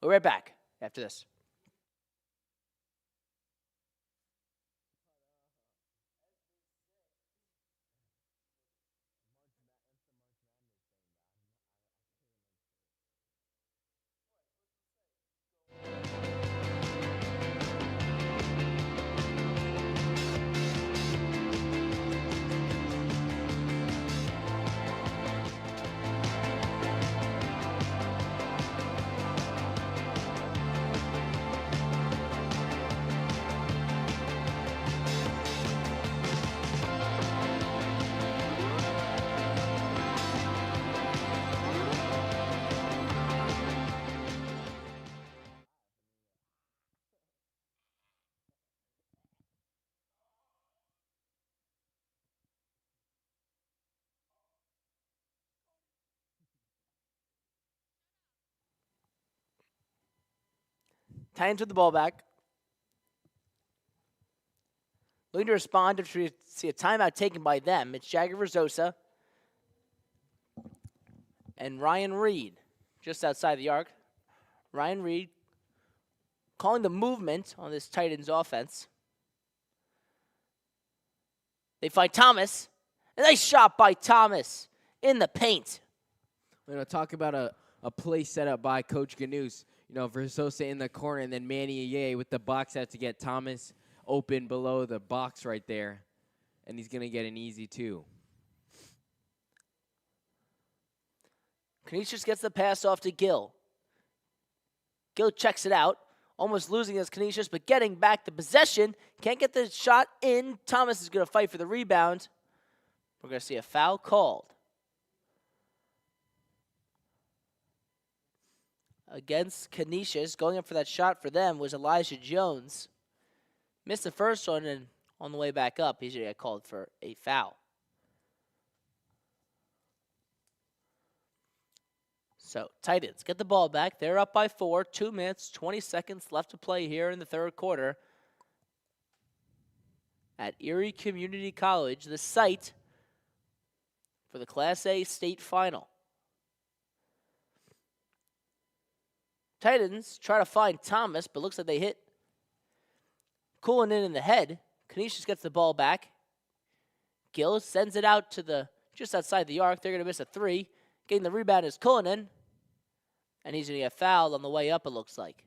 We'll be right back after this. Titans with the ball back. Looking to respond if we see a timeout taken by them. It's Jagger Verzosa and Ryan Reed just outside the arc. Ryan Reed calling the movement on this Titans offense. They find Thomas. A nice shot by Thomas in the paint. We're going to talk about a play set up by Coach Canisius. Verzosa in the corner, and then Manny Aye with the box out to get Thomas open below the box right there. And he's going to get an easy 2. Canisius gets the pass off to Gill. Gill checks it out, almost losing as Canisius, but getting back the possession. Can't get the shot in. Thomas is going to fight for the rebound. We're going to see a foul called against Canisius. Going up for that shot for them was Elijah Jones. Missed the first one, and on the way back up, he's going to get called for a foul. So, Titans get the ball back. They're up by 4. 2 minutes, 20 seconds left to play here in the third quarter at Erie Community College, the site for the Class A state final. Titans try to find Thomas, but looks like they hit Cooling in the head. Canisius gets the ball back. Gill sends it out to just outside the arc. They're going to miss a 3. Getting the rebound is Cullinan. And he's going to get fouled on the way up, it looks like.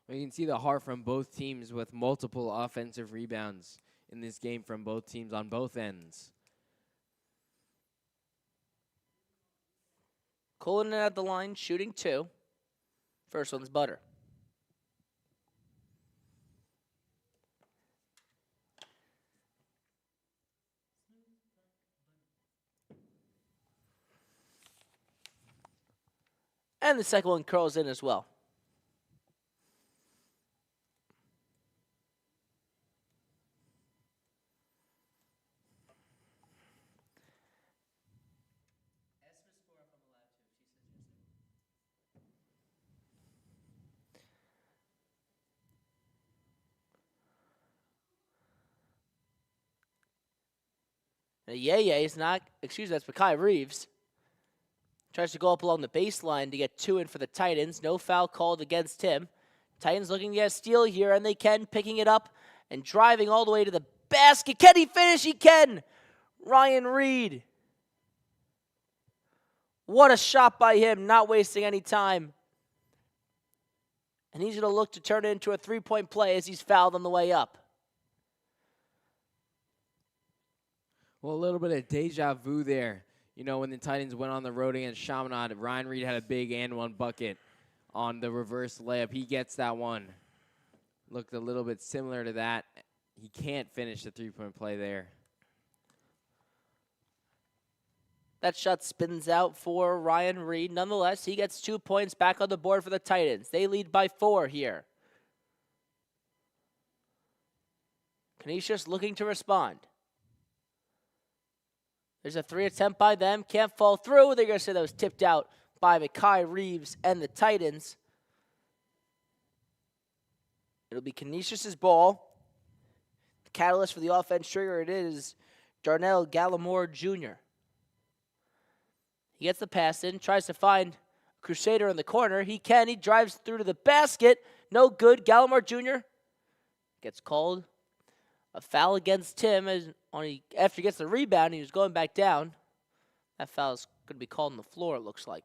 You can see the heart from both teams with multiple offensive rebounds in this game from both teams on both ends. Cullinan at the line, shooting 2. First one's butter. And the second one curls in as well. Is not, that's Makai Reeves. Tries to go up along the baseline to get 2 in for the Titans. No foul called against him. Titans looking to get a steal here, and they can, picking it up and driving all the way to the basket. Can he finish? He can. Ryan Reed. What a shot by him, not wasting any time. And he's going to look to turn it into a 3-point play as he's fouled on the way up. Well, a little bit of deja vu there. When the Titans went on the road against Chaminade, Ryan Reed had a big and 1 bucket on the reverse layup. He gets that one. Looked a little bit similar to that. He can't finish the 3-point play there. That shot spins out for Ryan Reed. Nonetheless, he gets 2 points back on the board for the Titans. They lead by 4 here. Canisius looking to respond. There's a 3 attempt by them. Can't fall through. They're going to say that was tipped out by Makai Reeves and the Titans. It'll be Canisius' ball. The catalyst for the offense trigger, it is Darnell Gallimore Jr. He gets the pass in, tries to find Crusader in the corner. He can. He drives through to the basket. No good. Gallimore Jr. gets called. A foul against him after he gets the rebound. He was going back down. That foul is going to be called on the floor, it looks like.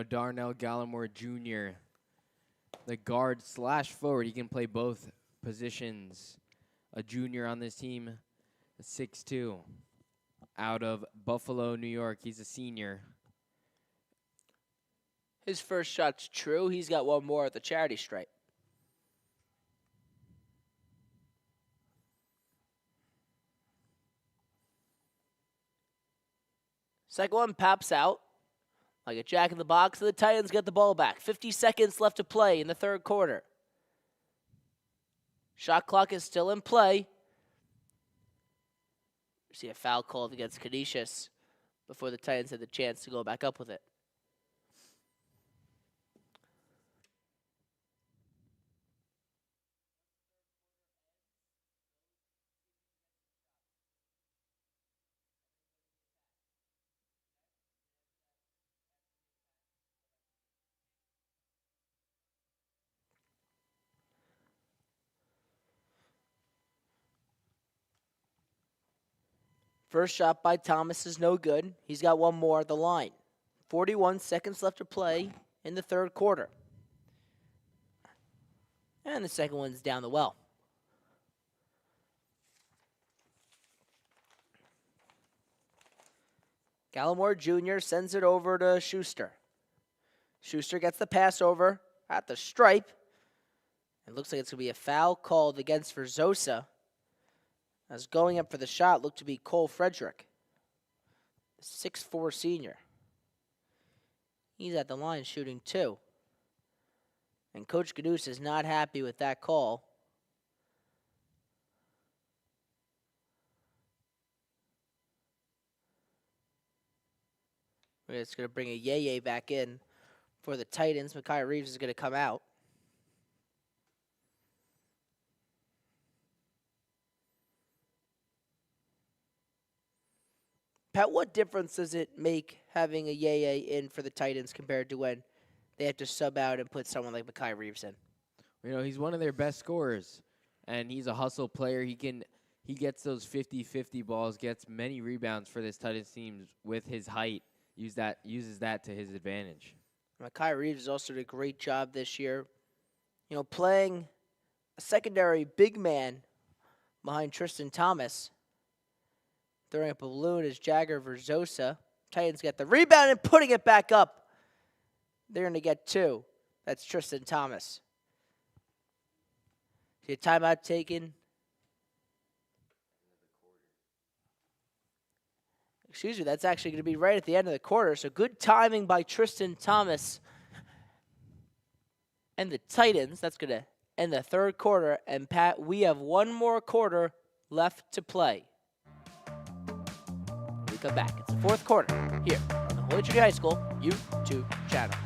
Darnell Gallimore Jr., the guard/forward. He can play both positions. A junior on this team, a 6'2", out of Buffalo, New York. He's a senior. His first shot's true. He's got 1 more at the charity stripe. Second one pops out like a jack in the box, and the Titans get the ball back. 50 seconds left to play in the third quarter. Shot clock is still in play. We see a foul called against Canisius before the Titans had the chance to go back up with it. First shot by Thomas is no good. He's got one more at the line. 41 seconds left to play in the third quarter. And the second one's down the well. Gallimore Jr. sends it over to Schuster. Schuster gets the pass over at the stripe. It looks like it's going to be a foul called against Verzosa. As going up for the shot looked to be Cole Frederick, the 6'4" senior. He's at the line shooting 2. And Coach Canisius is not happy with that call. It's going to bring a Yeye back in for the Titans. Mekhi Reeves is going to come out. Pat, what difference does it make having a Yeye in for the Titans compared to when they have to sub out and put someone like Mekhi Reeves in? You know, he's one of their best scorers, and he's a hustle player. He gets those 50-50 balls, gets many rebounds for this Titans team with his height. Uses that to his advantage. Mekhi Reeves has also did a great job this year, you know, playing a secondary big man behind Tristan Thomas. Throwing up a balloon is Jagger Verzosa. Titans get the rebound and putting it back up. They're going to get 2. That's Tristan Thomas. See a timeout taken. Excuse me, that's actually going to be right at the end of the quarter. So good timing by Tristan Thomas and the Titans. That's going to end the third quarter. And Pat, we have one more quarter left to play. We come back. It's the fourth quarter here on the Holy Trinity High School YouTube channel.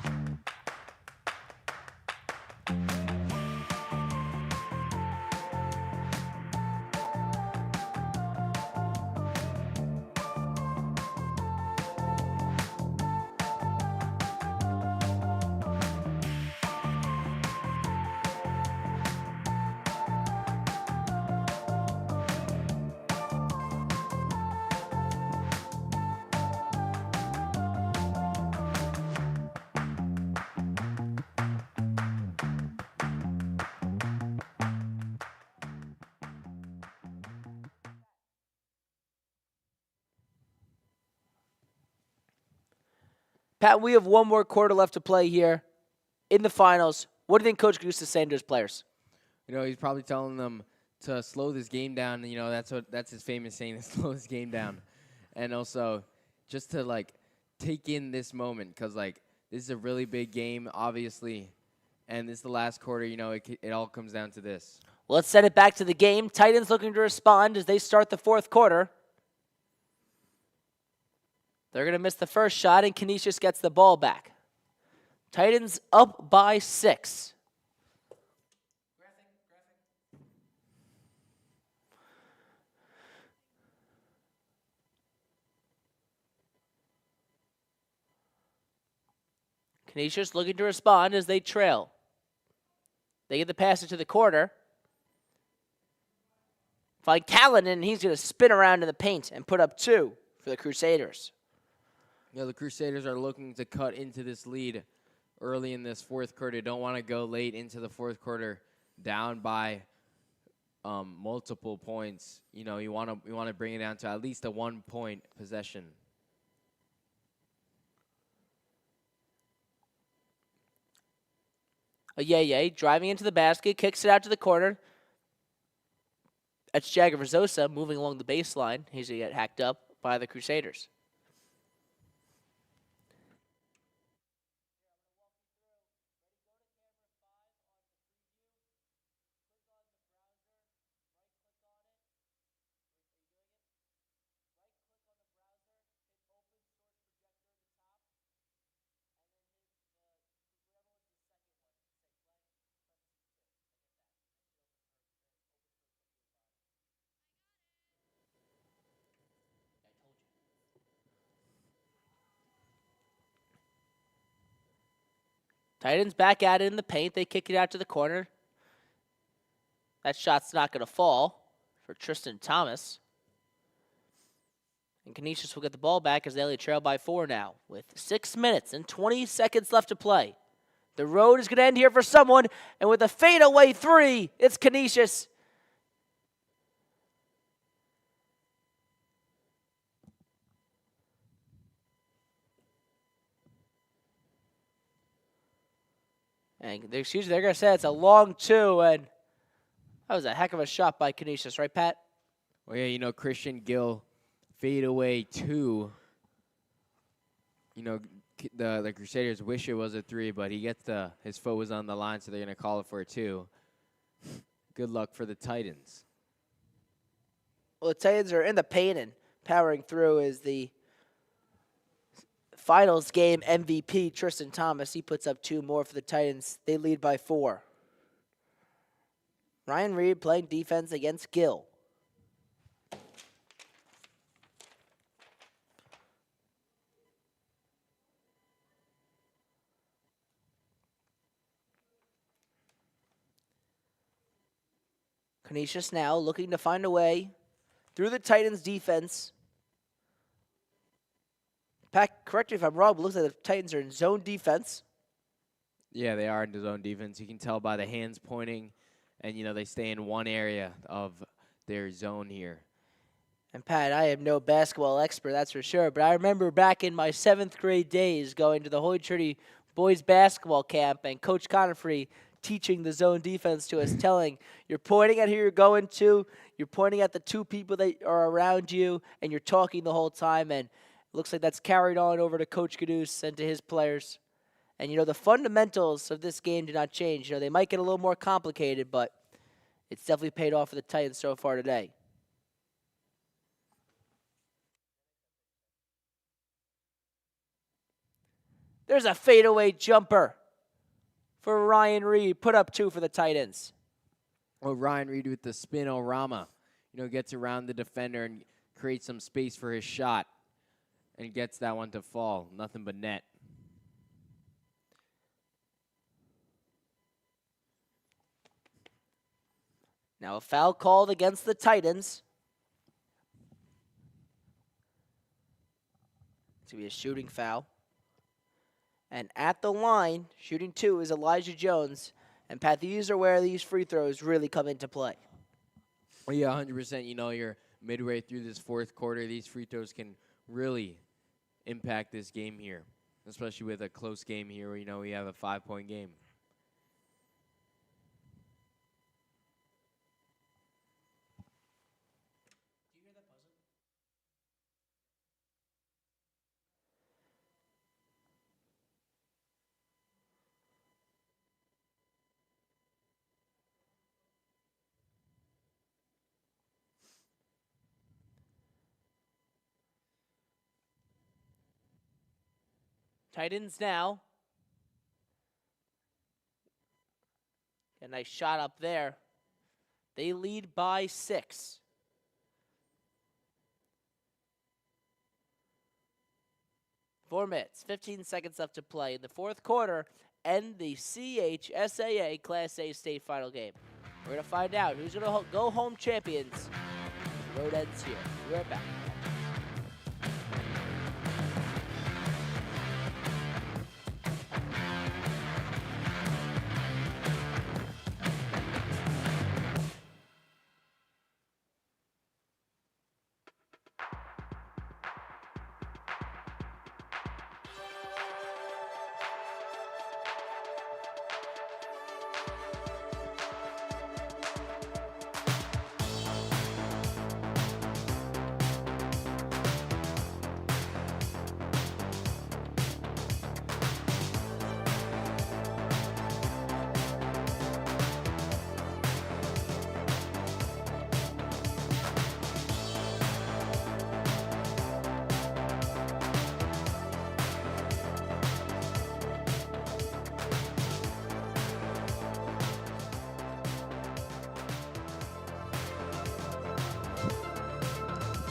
Pat, we have one more quarter left to play here in the finals. What do you think Coach Goose is saying to his players? You know, he's probably telling them to slow this game down. You know, that's his famous saying, to slow this game down. And also just to, like, take in this moment because, like, this is a really big game, obviously. And this is the last quarter. You know, it all comes down to this. Well, let's send it back to the game. Titans looking to respond as they start the fourth quarter. They're going to miss the first shot, and Canisius gets the ball back. Titans up by 6. Canisius looking to respond as they trail. They get the pass into the corner. Find Callanan, and he's going to spin around in the paint and put up 2 for the Crusaders. You know, the Crusaders are looking to cut into this lead early in this fourth quarter. Don't want to go late into the fourth quarter down by multiple points. You know, you want to bring it down to at least a 1-point possession. Yeye driving into the basket, kicks it out to the corner. That's Jagger Verzosa moving along the baseline. He's going to get hacked up by the Crusaders. Titans back at it in the paint. They kick it out to the corner. That shot's not going to fall for Tristan Thomas. And Canisius will get the ball back as they only trail by 4 now with 6 minutes and 20 seconds left to play. The road is going to end here for someone, and with a fadeaway 3, it's Canisius. And they're going to say it's a long 2, and that was a heck of a shot by Canisius, right, Pat? Well, yeah, Christian Gill fade away 2. The Crusaders wish it was a 3, but he gets his foot was on the line, so they're going to call it for a 2. Good luck for the Titans. Well, the Titans are in the paint and powering through is the finals game MVP, Tristan Thomas. He puts up 2 more for the Titans. They lead by 4. Ryan Reed playing defense against Gill. Canisius now looking to find a way through the Titans' defense. Pat, correct me if I'm wrong, but it looks like the Titans are in zone defense. Yeah, they are in the zone defense. You can tell by the hands pointing, and, they stay in one area of their zone here. And, Pat, I am no basketball expert, that's for sure, but I remember back in my 7th grade days going to the Holy Trinity boys basketball camp, and Coach Conifrey teaching the zone defense to us, telling you're pointing at who you're going to, you're pointing at the 2 people that are around you, and you're talking the whole time, and it looks like that's carried on over to Coach Caduce and to his players. And, the fundamentals of this game do not change. They might get a little more complicated, but it's definitely paid off for the Titans so far today. There's a fadeaway jumper for Ryan Reed. Put up 2 for the Titans. Well, Ryan Reed with the spin-o-rama, gets around the defender and creates some space for his shot and gets that one to fall. Nothing but net. Now a foul called against the Titans. It's going to be a shooting foul. And at the line, shooting 2 is Elijah Jones. And, Pat, these are where these free throws really come into play. Well, yeah, 100%. You're midway through this 4th quarter. These free throws can really impact this game here, especially with a close game here where, we have a 5-point game. Titans now. A nice shot up there. They lead by 6. Four minutes, 15 seconds left to play in the 4th quarter and the CHSAA Class A state final game. We're going to find out who's going to go home champions. The road ends here. We're right back.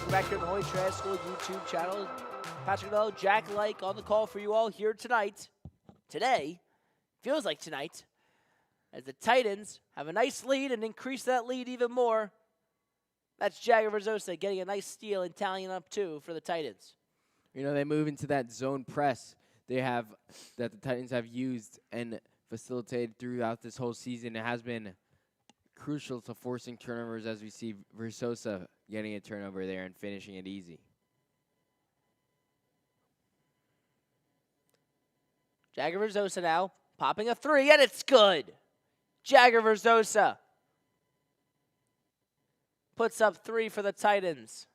Back here on the Holy Trinity School YouTube channel. Patrick Lowe, Jack Lake on the call for you all here tonight. Today, Feels like tonight, as the Titans have a nice lead and increase that lead even more. That's Jagger Verzosa getting a nice steal and tallying up 2 for the Titans. You know, they move into that zone press that the Titans have used and facilitated throughout this whole season. It has been crucial to forcing turnovers, as we see Verzosa getting a turnover there and finishing it easy. Jagger Verzosa now popping a 3, and it's good. Jagger Verzosa puts up 3 for the Titans.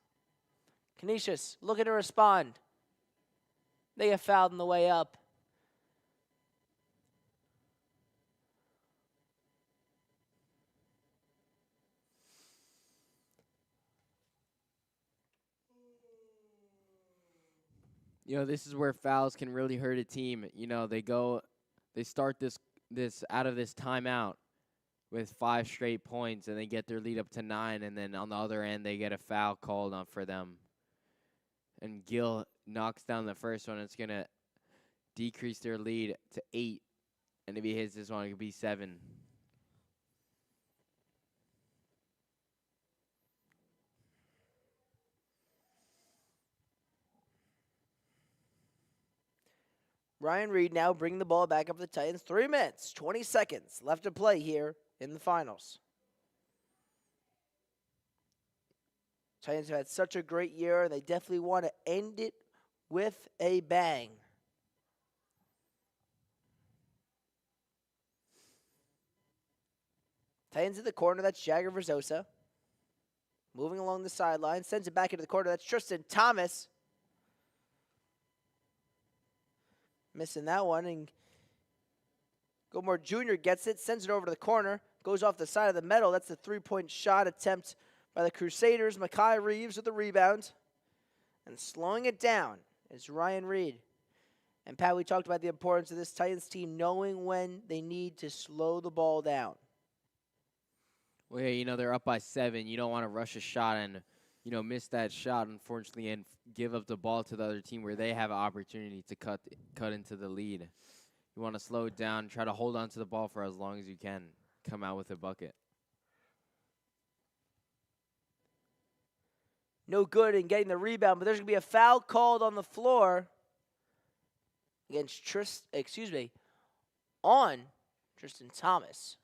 Canisius looking to respond. They get fouled on the way up. You know, this is where fouls can really hurt a team. You know, they start this out of this timeout with 5 straight points, and they get their lead up to 9, and then on the other end, they get a foul called on for them. And Gill knocks down the first one. It's going to decrease their lead to 8, and if he hits this one, it could be 7. Ryan Reed now bringing the ball back up to the Titans. 3 minutes, 20 seconds left to play here in the finals. Titans have had such a great year. They definitely want to end it with a bang. Titans in the corner. That's Jagger Verzosa. Moving along the sideline. Sends it back into the corner. That's Tristan Thomas. Missing that one. And Gilmore Jr. gets it. Sends it over to the corner. Goes off the side of the metal. That's the 3-point shot attempt by the Crusaders. Makai Reeves with the rebound. And slowing it down is Ryan Reed. And Pat, we talked about the importance of this Titans team knowing when they need to slow the ball down. Well, yeah, you know, they're up by 7. You don't want to rush a shot and, you know, miss that shot, unfortunately, and give up the ball to the other team where they have an opportunity to cut into the lead. You want to slow it down, try to hold on to the ball for as long as you can, come out with a bucket. No good in getting the rebound, but there's going to be a foul called on the floor against on Tristan Thomas.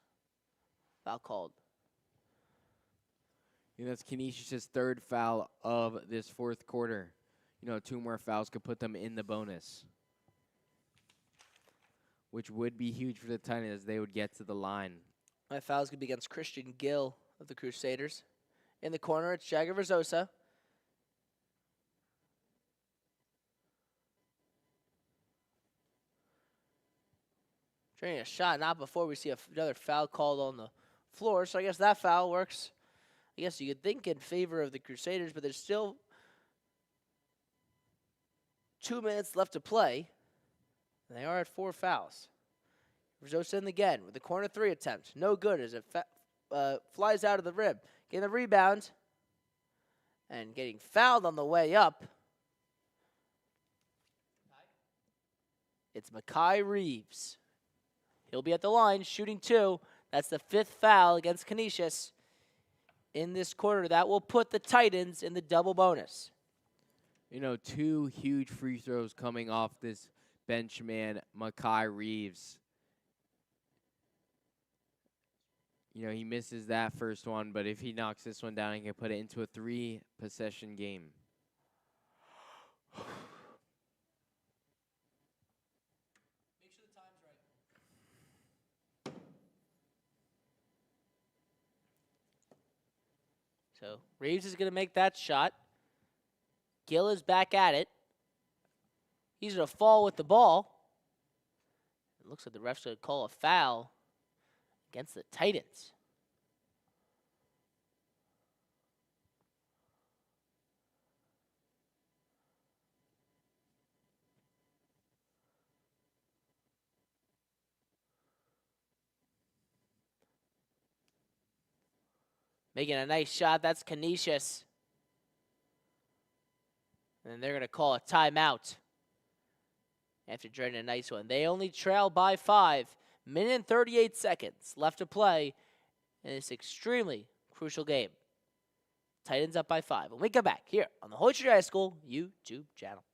Foul called. You know, that's Canisius' 3rd foul of this 4th quarter. You know, 2 more fouls could put them in the bonus, which would be huge for the Titans as they would get to the line. My foul's going to be against Christian Gill of the Crusaders. In the corner, it's Jagger Verzosa. Training a shot, not before we see another foul called on the floor. So I guess that foul works. I guess you could think in favor of the Crusaders, but there's still 2 minutes left to play. And they are at 4 fouls. Verzosa in again with the corner 3 attempt. No good as it flies out of the rim. Getting the rebound and getting fouled on the way up. It's Makai Reeves. He'll be at the line shooting 2. That's the 5th foul against Canisius in this quarter. That will put the Titans in the double bonus. You know, 2 huge free throws coming off this bench man, Makai Reeves. You know, he misses that first one, but if he knocks this one down, he can put it into a 3-possession game. Make sure the time's right. So Reeves is going to make that shot. Gill is back at it. He's going to fall with the ball. It looks like the ref's going to call a foul against the Titans. Making a nice shot. That's Canisius. And they're going to call a timeout after draining a nice one. They only trail by 5. Minute and 38 seconds left to play in this extremely crucial game. Titans up by 5. When we come back here on the Holy Trinity High School YouTube channel.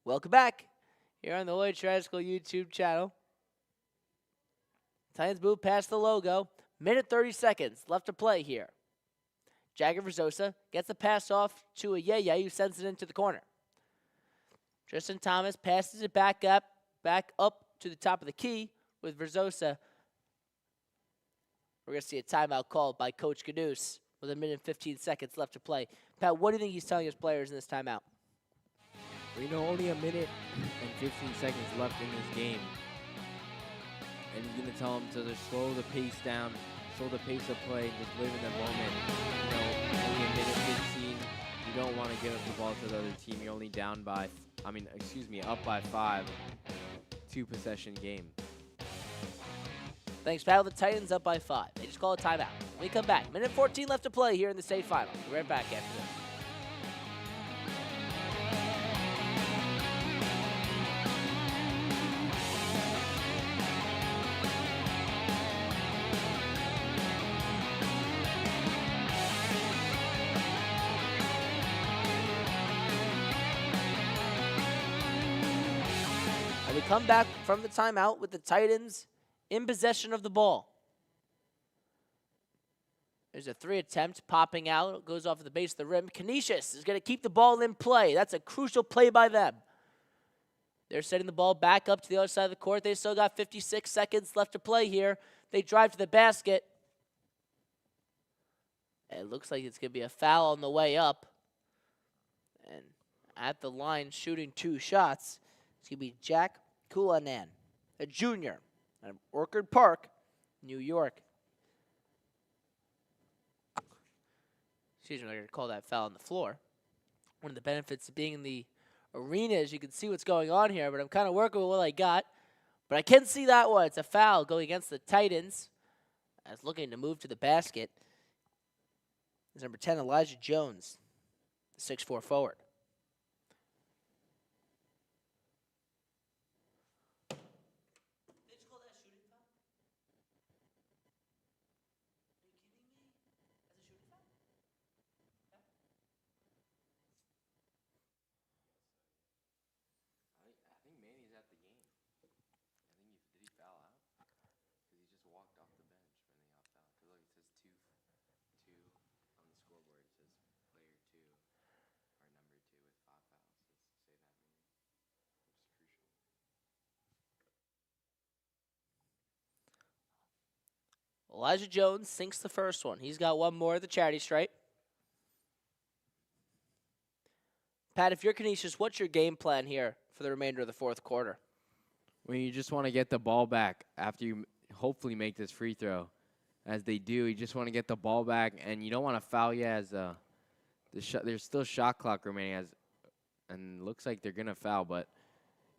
Welcome back here on the Holy Trinity High School YouTube channel. Titans move past the logo. Minute 30 seconds left to play here. Jagger Verzosa gets the pass off to a Yaya who sends it into the corner. Tristan Thomas passes it back up to the top of the key with Verzosa. We're going to see a timeout called by Coach Canisius with a minute and 15 seconds left to play. Pat, what do you think he's telling his players in this timeout? Well, only a minute and 15 seconds left in this game. And he's going to tell them to just slow the pace down, slow the pace of play, and just live in the moment. Only a minute 15. You don't want to give up the ball to the other team. You're only up by 5. 2-possession game. Thanks, Pat. The Titans up by 5. They just call a timeout. When we come back, minute 14 left to play here in the state final. We'll be right back after this. We come back from the timeout with the Titans in possession of the ball. There's a 3 attempt popping out. It goes off the base of the rim. Canisius is going to keep the ball in play. That's a crucial play by them. They're setting the ball back up to the other side of the court. They still got 56 seconds left to play here. They drive to the basket. And it looks like it's going to be a foul on the way up. And at the line shooting 2 shots, it's going to be Jack Kulanan, a junior out of Orchard Park, New York. Excuse me, I'm going to call that foul on the floor. One of the benefits of being in the arena is you can see what's going on here, but I'm kind of working with what I got. But I can see that one. It's a foul going against the Titans. As looking to move to the basket is number 10, Elijah Jones, the 6'4" forward. Elijah Jones sinks the first one. He's got one more at the charity stripe. Pat, if you're Canisius, what's your game plan here for the remainder of the fourth quarter? Well, you just want to get the ball back after you hopefully make this free throw. As they do, you just want to get the ball back, and you don't want to foul yet as there's still shot clock remaining, and looks like they're going to foul, but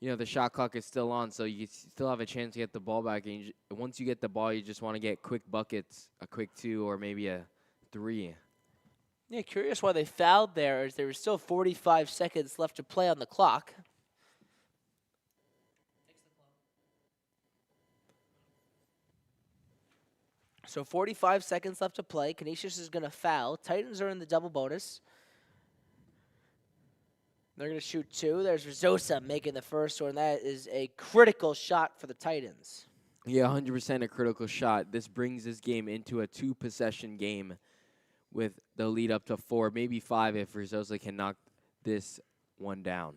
the shot clock is still on, so you still have a chance to get the ball back. And once you get the ball, you just want to get quick buckets, a quick 2 or maybe a 3. Yeah, curious why they fouled there, as there was still 45 seconds left to play on the clock. So 45 seconds left to play. Canisius is going to foul. Titans are in the double bonus. They're going to shoot 2. There's Verzosa making the first one. That is a critical shot for the Titans. Yeah, 100% a critical shot. This brings this game into a 2-possession game with the lead up to 4, maybe 5 if Verzosa can knock this one down.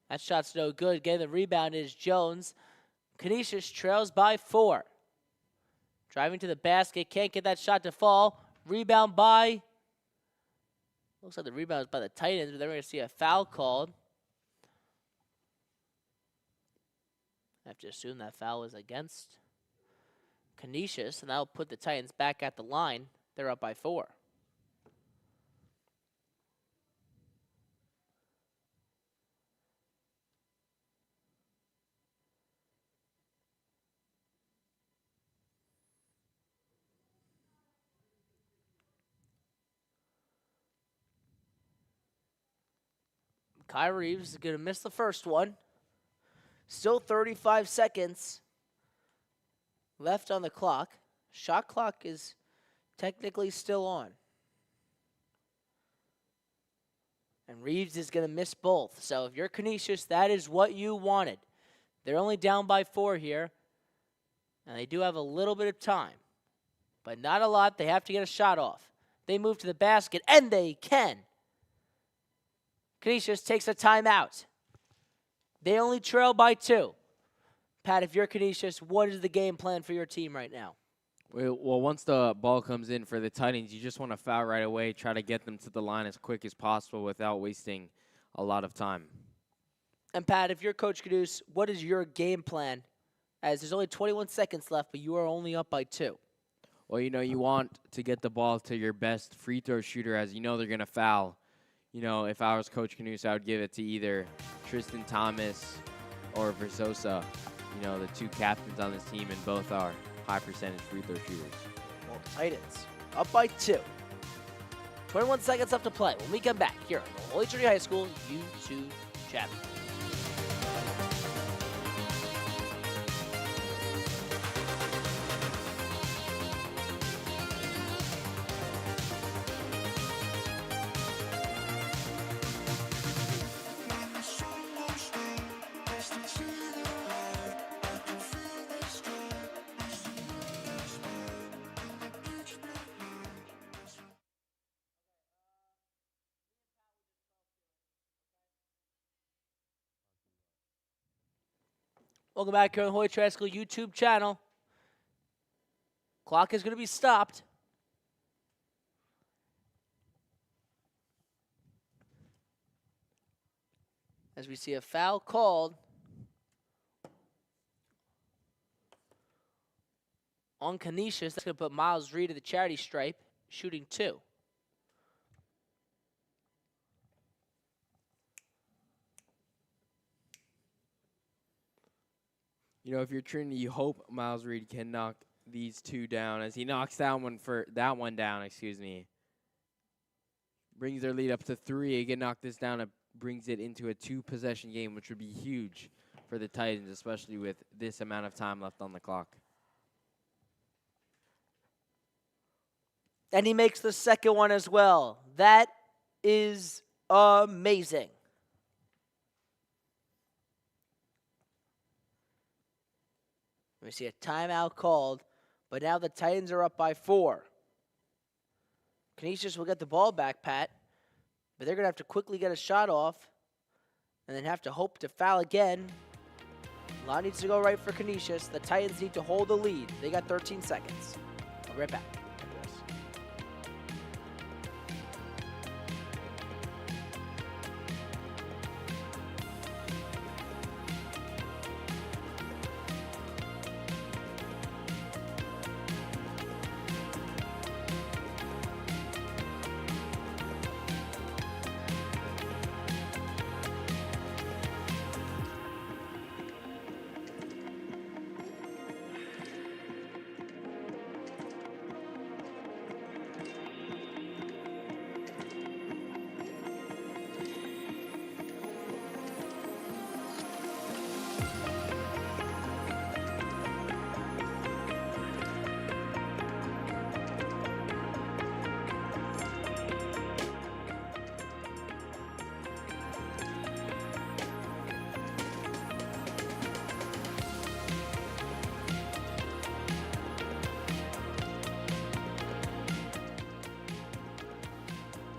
That shot's no good. Getting the rebound is Jones. Canisius trails by 4. Driving to the basket, can't get that shot to fall. Rebound by, looks like the rebound is by the tight ends, but then we're going to see a foul called. I have to assume that foul is against Canisius, and that'll put the Titans back at the line. They're up by 4. Kai Reeves is going to miss the first one. Still 35 seconds left on the clock. Shot clock is technically still on. And Reeves is going to miss both. So if you're Canisius, that is what you wanted. They're only down by 4 here. And they do have a little bit of time. But not a lot. They have to get a shot off. They move to the basket, and they can. Canisius takes a timeout. They only trail by 2. Pat, if you're Canisius, what is the game plan for your team right now? Well, once the ball comes in for the Titans, you just want to foul right away, try to get them to the line as quick as possible without wasting a lot of time. And Pat, if you're Coach Caduce, what is your game plan? As there's only 21 seconds left, but you are only up by 2. Well, you want to get the ball to your best free throw shooter, as you know they're going to foul. If I was Coach Canisius, I would give it to either Tristan Thomas or Verzosa, the 2 captains on this team, and both are high percentage free throw shooters. Well, the Titans up by 2. 21 seconds left to play. When we come back here on the Holy Trinity High School YouTube channel. Welcome back here on the Holy Trinity High School YouTube channel. Clock is going to be stopped. As we see a foul called on Canisius. That's going to put Miles Reed at the charity stripe, shooting 2. If you're Trinity, you hope Miles Reed can knock these 2 down. As he knocks that one down, brings their lead up to 3. Again, knock this down, it brings it into a 2-possession game, which would be huge for the Titans, especially with this amount of time left on the clock. And he makes the second one as well. That is amazing. We see a timeout called, but now the Titans are up by 4. Canisius will get the ball back, Pat, but they're going to have to quickly get a shot off and then have to hope to foul again. A lot needs to go right for Canisius. The Titans need to hold the lead. They got 13 seconds. I'll be right back.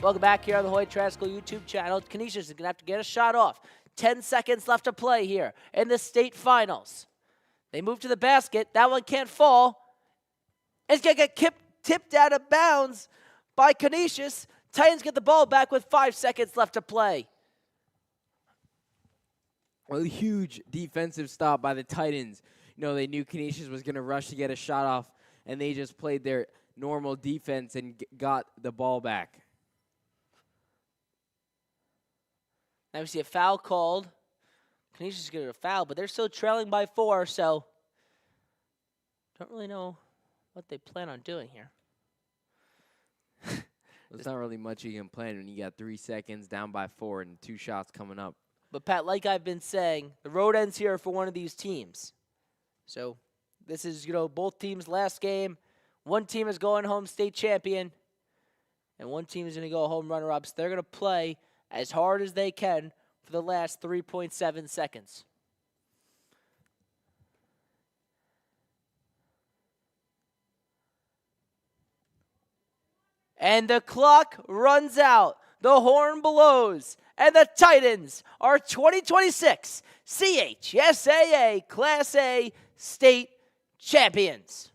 Welcome back here on the Holy Trinity High School YouTube channel. Canisius is going to have to get a shot off. 10 seconds left to play here in the state finals. They move to the basket. That one can't fall. It's going to get tipped out of bounds by Canisius. Titans get the ball back with 5 seconds left to play. Well, a huge defensive stop by the Titans. You know, they knew Canisius was going to rush to get a shot off, and they just played their normal defense and got the ball back. Now we see a foul called. Canisius is getting a foul, but they're still trailing by 4, so don't really know what they plan on doing here. There's not really much you can plan when you got 3 seconds, down by 4, and 2 shots coming up. But, Pat, like I've been saying, the road ends here for one of these teams. So this is, both teams' last game. One team is going home state champion, and one team is going to go home runner-ups. They're going to play as hard as they can for the last 3.7 seconds. And the clock runs out. The horn blows. And the Titans are 2026 CHSAA Class A state champions.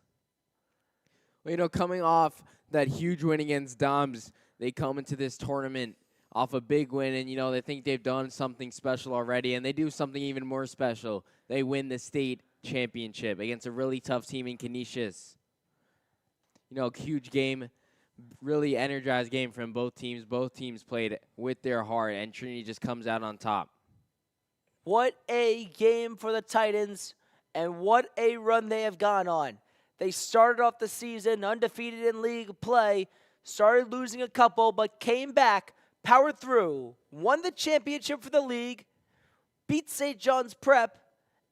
Well, coming off that huge win against Doms, they come into this tournament off a big win, and, they think they've done something special already, and they do something even more special. They win the state championship against a really tough team in Canisius. Huge game. Really energized game from both teams. Both teams played with their heart, and Trinity just comes out on top. What a game for the Titans, and what a run they have gone on. They started off the season undefeated in league play, started losing a couple, but came back, powered through, won the championship for the league, beat St. John's Prep,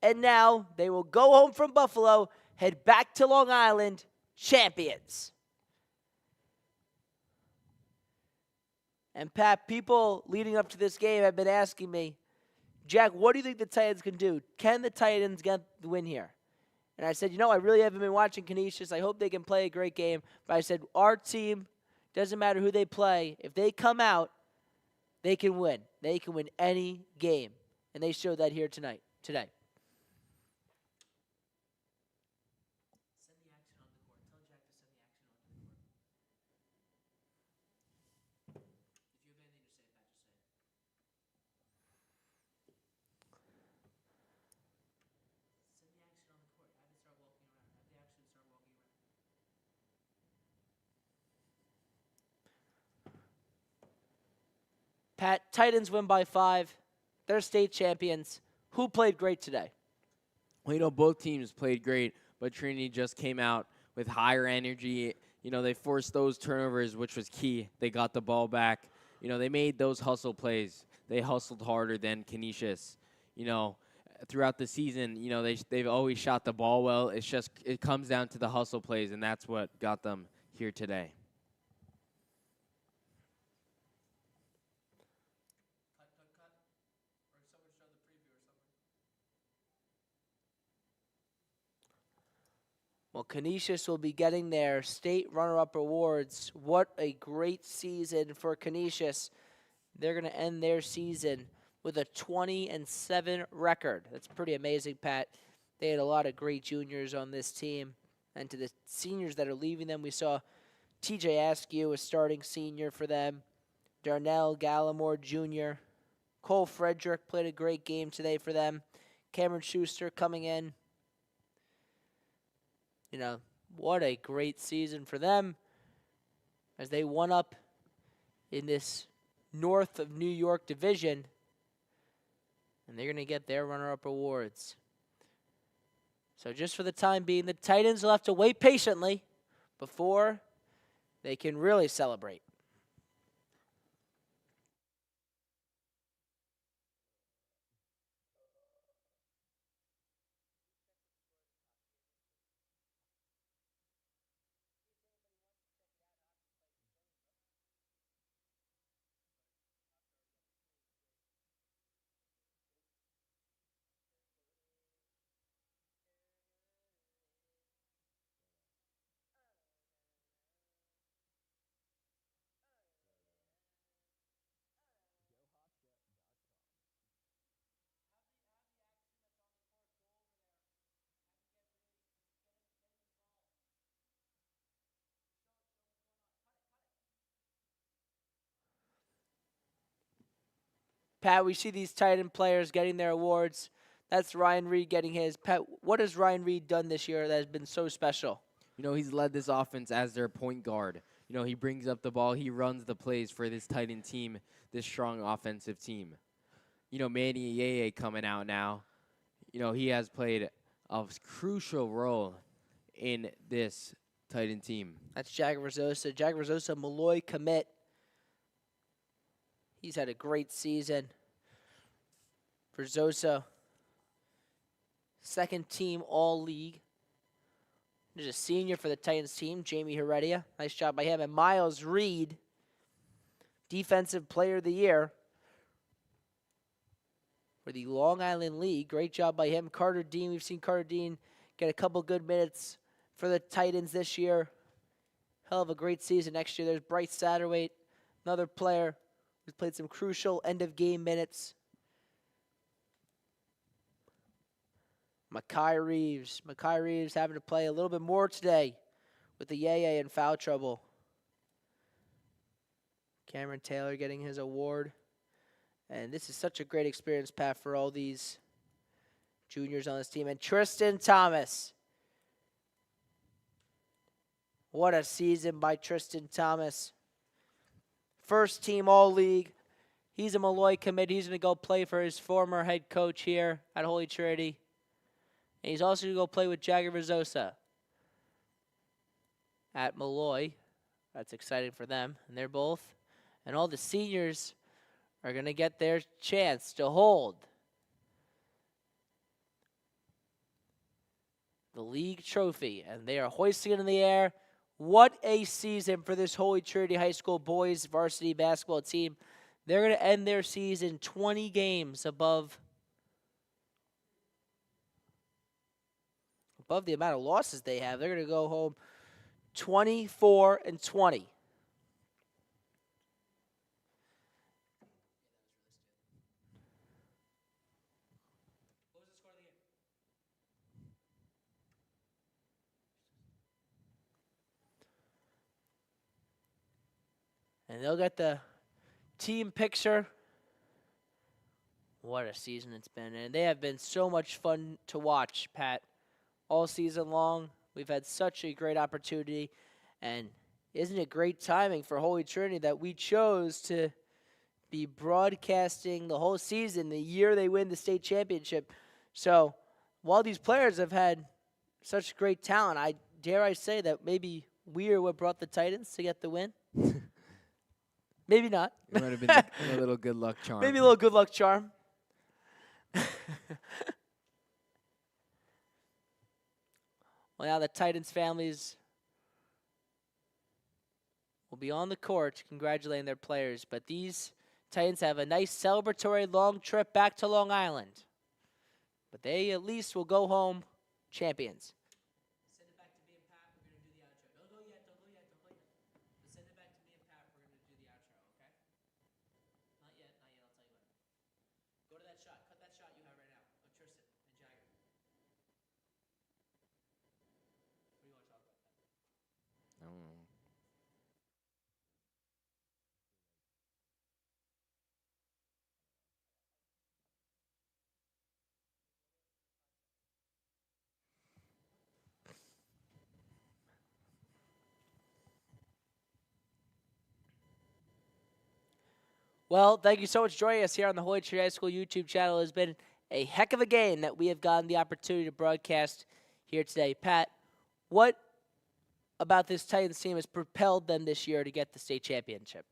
and now they will go home from Buffalo, head back to Long Island, champions. And, Pat, people leading up to this game have been asking me, Jack, what do you think the Titans can do? Can the Titans get the win here? And I said, I really haven't been watching Canisius. I hope they can play a great game. But I said, our team, doesn't matter who they play, if they come out, they can win. They can win any game. And they showed that here today. Pat, Titans win by 5. They're state champions. Who played great today? Well, both teams played great, but Trinity just came out with higher energy. They forced those turnovers, which was key. They got the ball back. They made those hustle plays. They hustled harder than Canisius. Throughout the season, they've always shot the ball well. It comes down to the hustle plays, and that's what got them here today. Well, Canisius will be getting their state runner-up awards. What a great season for Canisius. They're going to end their season with a 20-7 record. That's pretty amazing, Pat. They had a lot of great juniors on this team. And to the seniors that are leaving them, we saw TJ Askew, a starting senior for them. Darnell Gallimore Jr. Cole Frederick played a great game today for them. Cameron Schuster coming in. What a great season for them as they won up in this North of New York division. And they're going to get their runner-up awards. So just for the time being, the Titans will have to wait patiently before they can really celebrate. Pat, we see these tight end players getting their awards. That's Ryan Reed getting his. Pat, what has Ryan Reed done this year that has been so special? You know, he's led this offense as their point guard. You know, he brings up the ball. He runs the plays for this tight end team, this strong offensive team. You know, Manny Yeye coming out now. You know, he has played a crucial role in this tight end team. That's Jagger Verzosa. Jagger Verzosa, Malloy commit. He's had a great season. Verzosa, second team all-league. There's a senior for the Titans team, Jamie Heredia. Nice job by him. And Miles Reed, Defensive Player of the Year for the Long Island League. Great job by him. Carter Dean, we've seen Carter Dean get a couple good minutes for the Titans this year. Hell of a great season next year. There's Bryce Satterwhite, another player who's played some crucial end-of-game minutes. Makai Reeves. Makai Reeves having to play a little bit more today with the Yeye in foul trouble. Cameron Taylor getting his award. And this is such a great experience, Pat, for all these juniors on this team. And Tristan Thomas. What a season by Tristan Thomas. First team all-league. He's a Malloy commit. He's going to go play for his former head coach here at Holy Trinity. And he's also going to go play with Jagger Verzosa at Malloy. That's exciting for them. And they're both. And all the seniors are going to get their chance to hold the league trophy. And they are hoisting it in the air. What a season for this Holy Trinity High School boys varsity basketball team. They're going to end their season 20 games above the amount of losses they have. They're going to go home 24-20. And they'll get the team picture. What a season it's been. And they have been so much fun to watch, Pat. All season long, we've had such a great opportunity. And isn't it great timing for Holy Trinity that we chose to be broadcasting the whole season, the year they win the state championship. So while these players have had such great talent, dare I say that maybe we are what brought the Titans to get the win? Maybe not. It might have been a little good luck charm. Maybe a little good luck charm. Well, now the Titans families will be on the court congratulating their players. But these Titans have a nice celebratory long trip back to Long Island. But they at least will go home champions. Send it back to me and Pat. We're going to do the outro. Don't go yet. Don't go yet. Don't go yet. But send it back to me and Pat. We're going to do the outro, okay? Not yet. Not yet. I'll tell you when. Go to that shot. Cut that shot you have right now of Tristan and Jagger. What do you want to talk about, Pat? I don't know. Well, thank you so much for joining us here on the Holy Trinity High School YouTube channel. It has been a heck of a game that we have gotten the opportunity to broadcast here today. Pat, what about this Titans team has propelled them this year to get the state championship?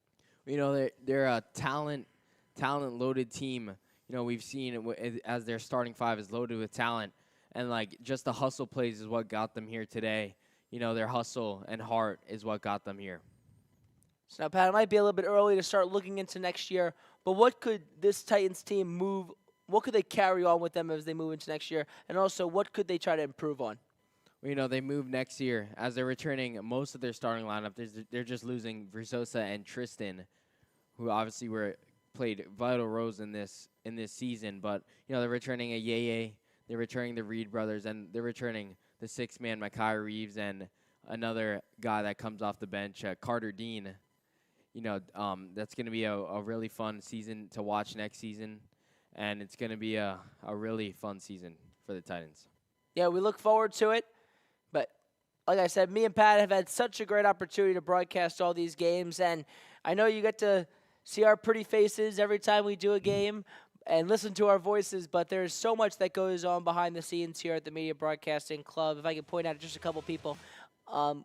You know, they're a talent-loaded team. You know, we've seen as their starting five is loaded with talent. And, like, just the hustle plays is what got them here today. You know, their hustle and heart is what got them here. So now, Pat, it might be a little bit early to start looking into next year, but what could this Titans team what could they carry on with them as they move into next year? And also, what could they try to improve on? Well, you know, they move next year. As they're returning most of their starting lineup, they're just losing Verzosa and Tristan, who obviously played vital roles in this season. But, you know, they're returning a Yeye, they're returning the Reed brothers, and they're returning the six-man Makai Reeves and another guy that comes off the bench, Carter Dean. That's going to be a really fun season to watch next season, and it's going to be a really fun season for the Titans. Yeah, we look forward to it. But like I said, me and Pat have had such a great opportunity to broadcast all these games, and I know you get to see our pretty faces every time we do a game and listen to our voices, but there's so much that goes on behind the scenes here at the Media Broadcasting Club. If I can point out just a couple people,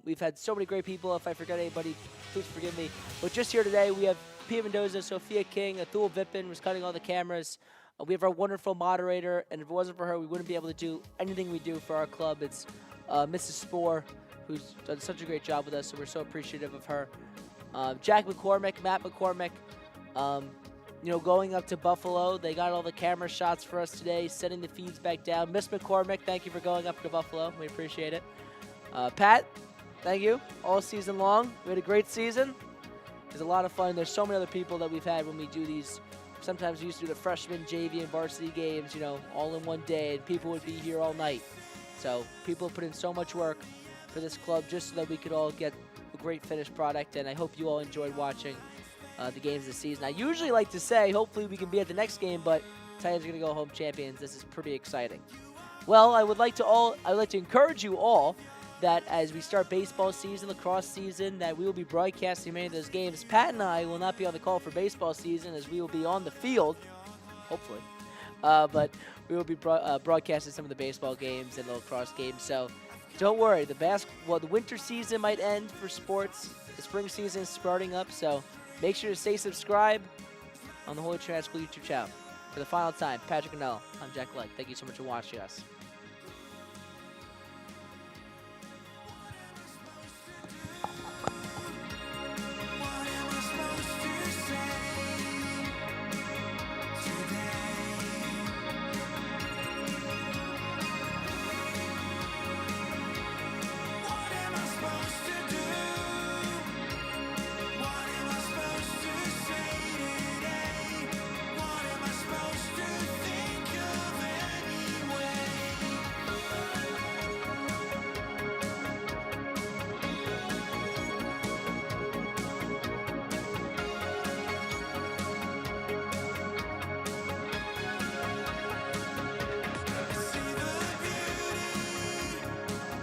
we've had so many great people. If I forget anybody, please forgive me. But just here today, we have Pia Mendoza, Sophia King, Athul Vipin was cutting all the cameras. We have our wonderful moderator, and if it wasn't for her, we wouldn't be able to do anything we do for our club. It's Mrs. Spoor, who's done such a great job with us, so we're so appreciative of her. Jack McCormick, Matt McCormick, going up to Buffalo. They got all the camera shots for us today, sending the feeds back down. Miss McCormick, thank you for going up to Buffalo. We appreciate it. Pat, thank you all season long. We had a great season. It was a lot of fun. There's so many other people that we've had when we do these. Sometimes we used to do the freshman, JV, and varsity games, all in one day, and people would be here all night. So people put in so much work for this club just so that we could all get a great finished product, and I hope you all enjoyed watching the games this season. I usually like to say, hopefully we can be at the next game, but Titans are going to go home champions. This is pretty exciting. Well, I would like to encourage you all that as we start baseball season, lacrosse season, that we will be broadcasting many of those games. Pat and I will not be on the call for baseball season as we will be on the field, hopefully. But we will be broadcasting some of the baseball games and the lacrosse games. So don't worry, the winter season might end for sports. The spring season is starting up, so make sure to stay subscribed on the Holy Trinity School YouTube channel. For the final time, Patrick and I'm Jack Light. Thank you so much for watching us.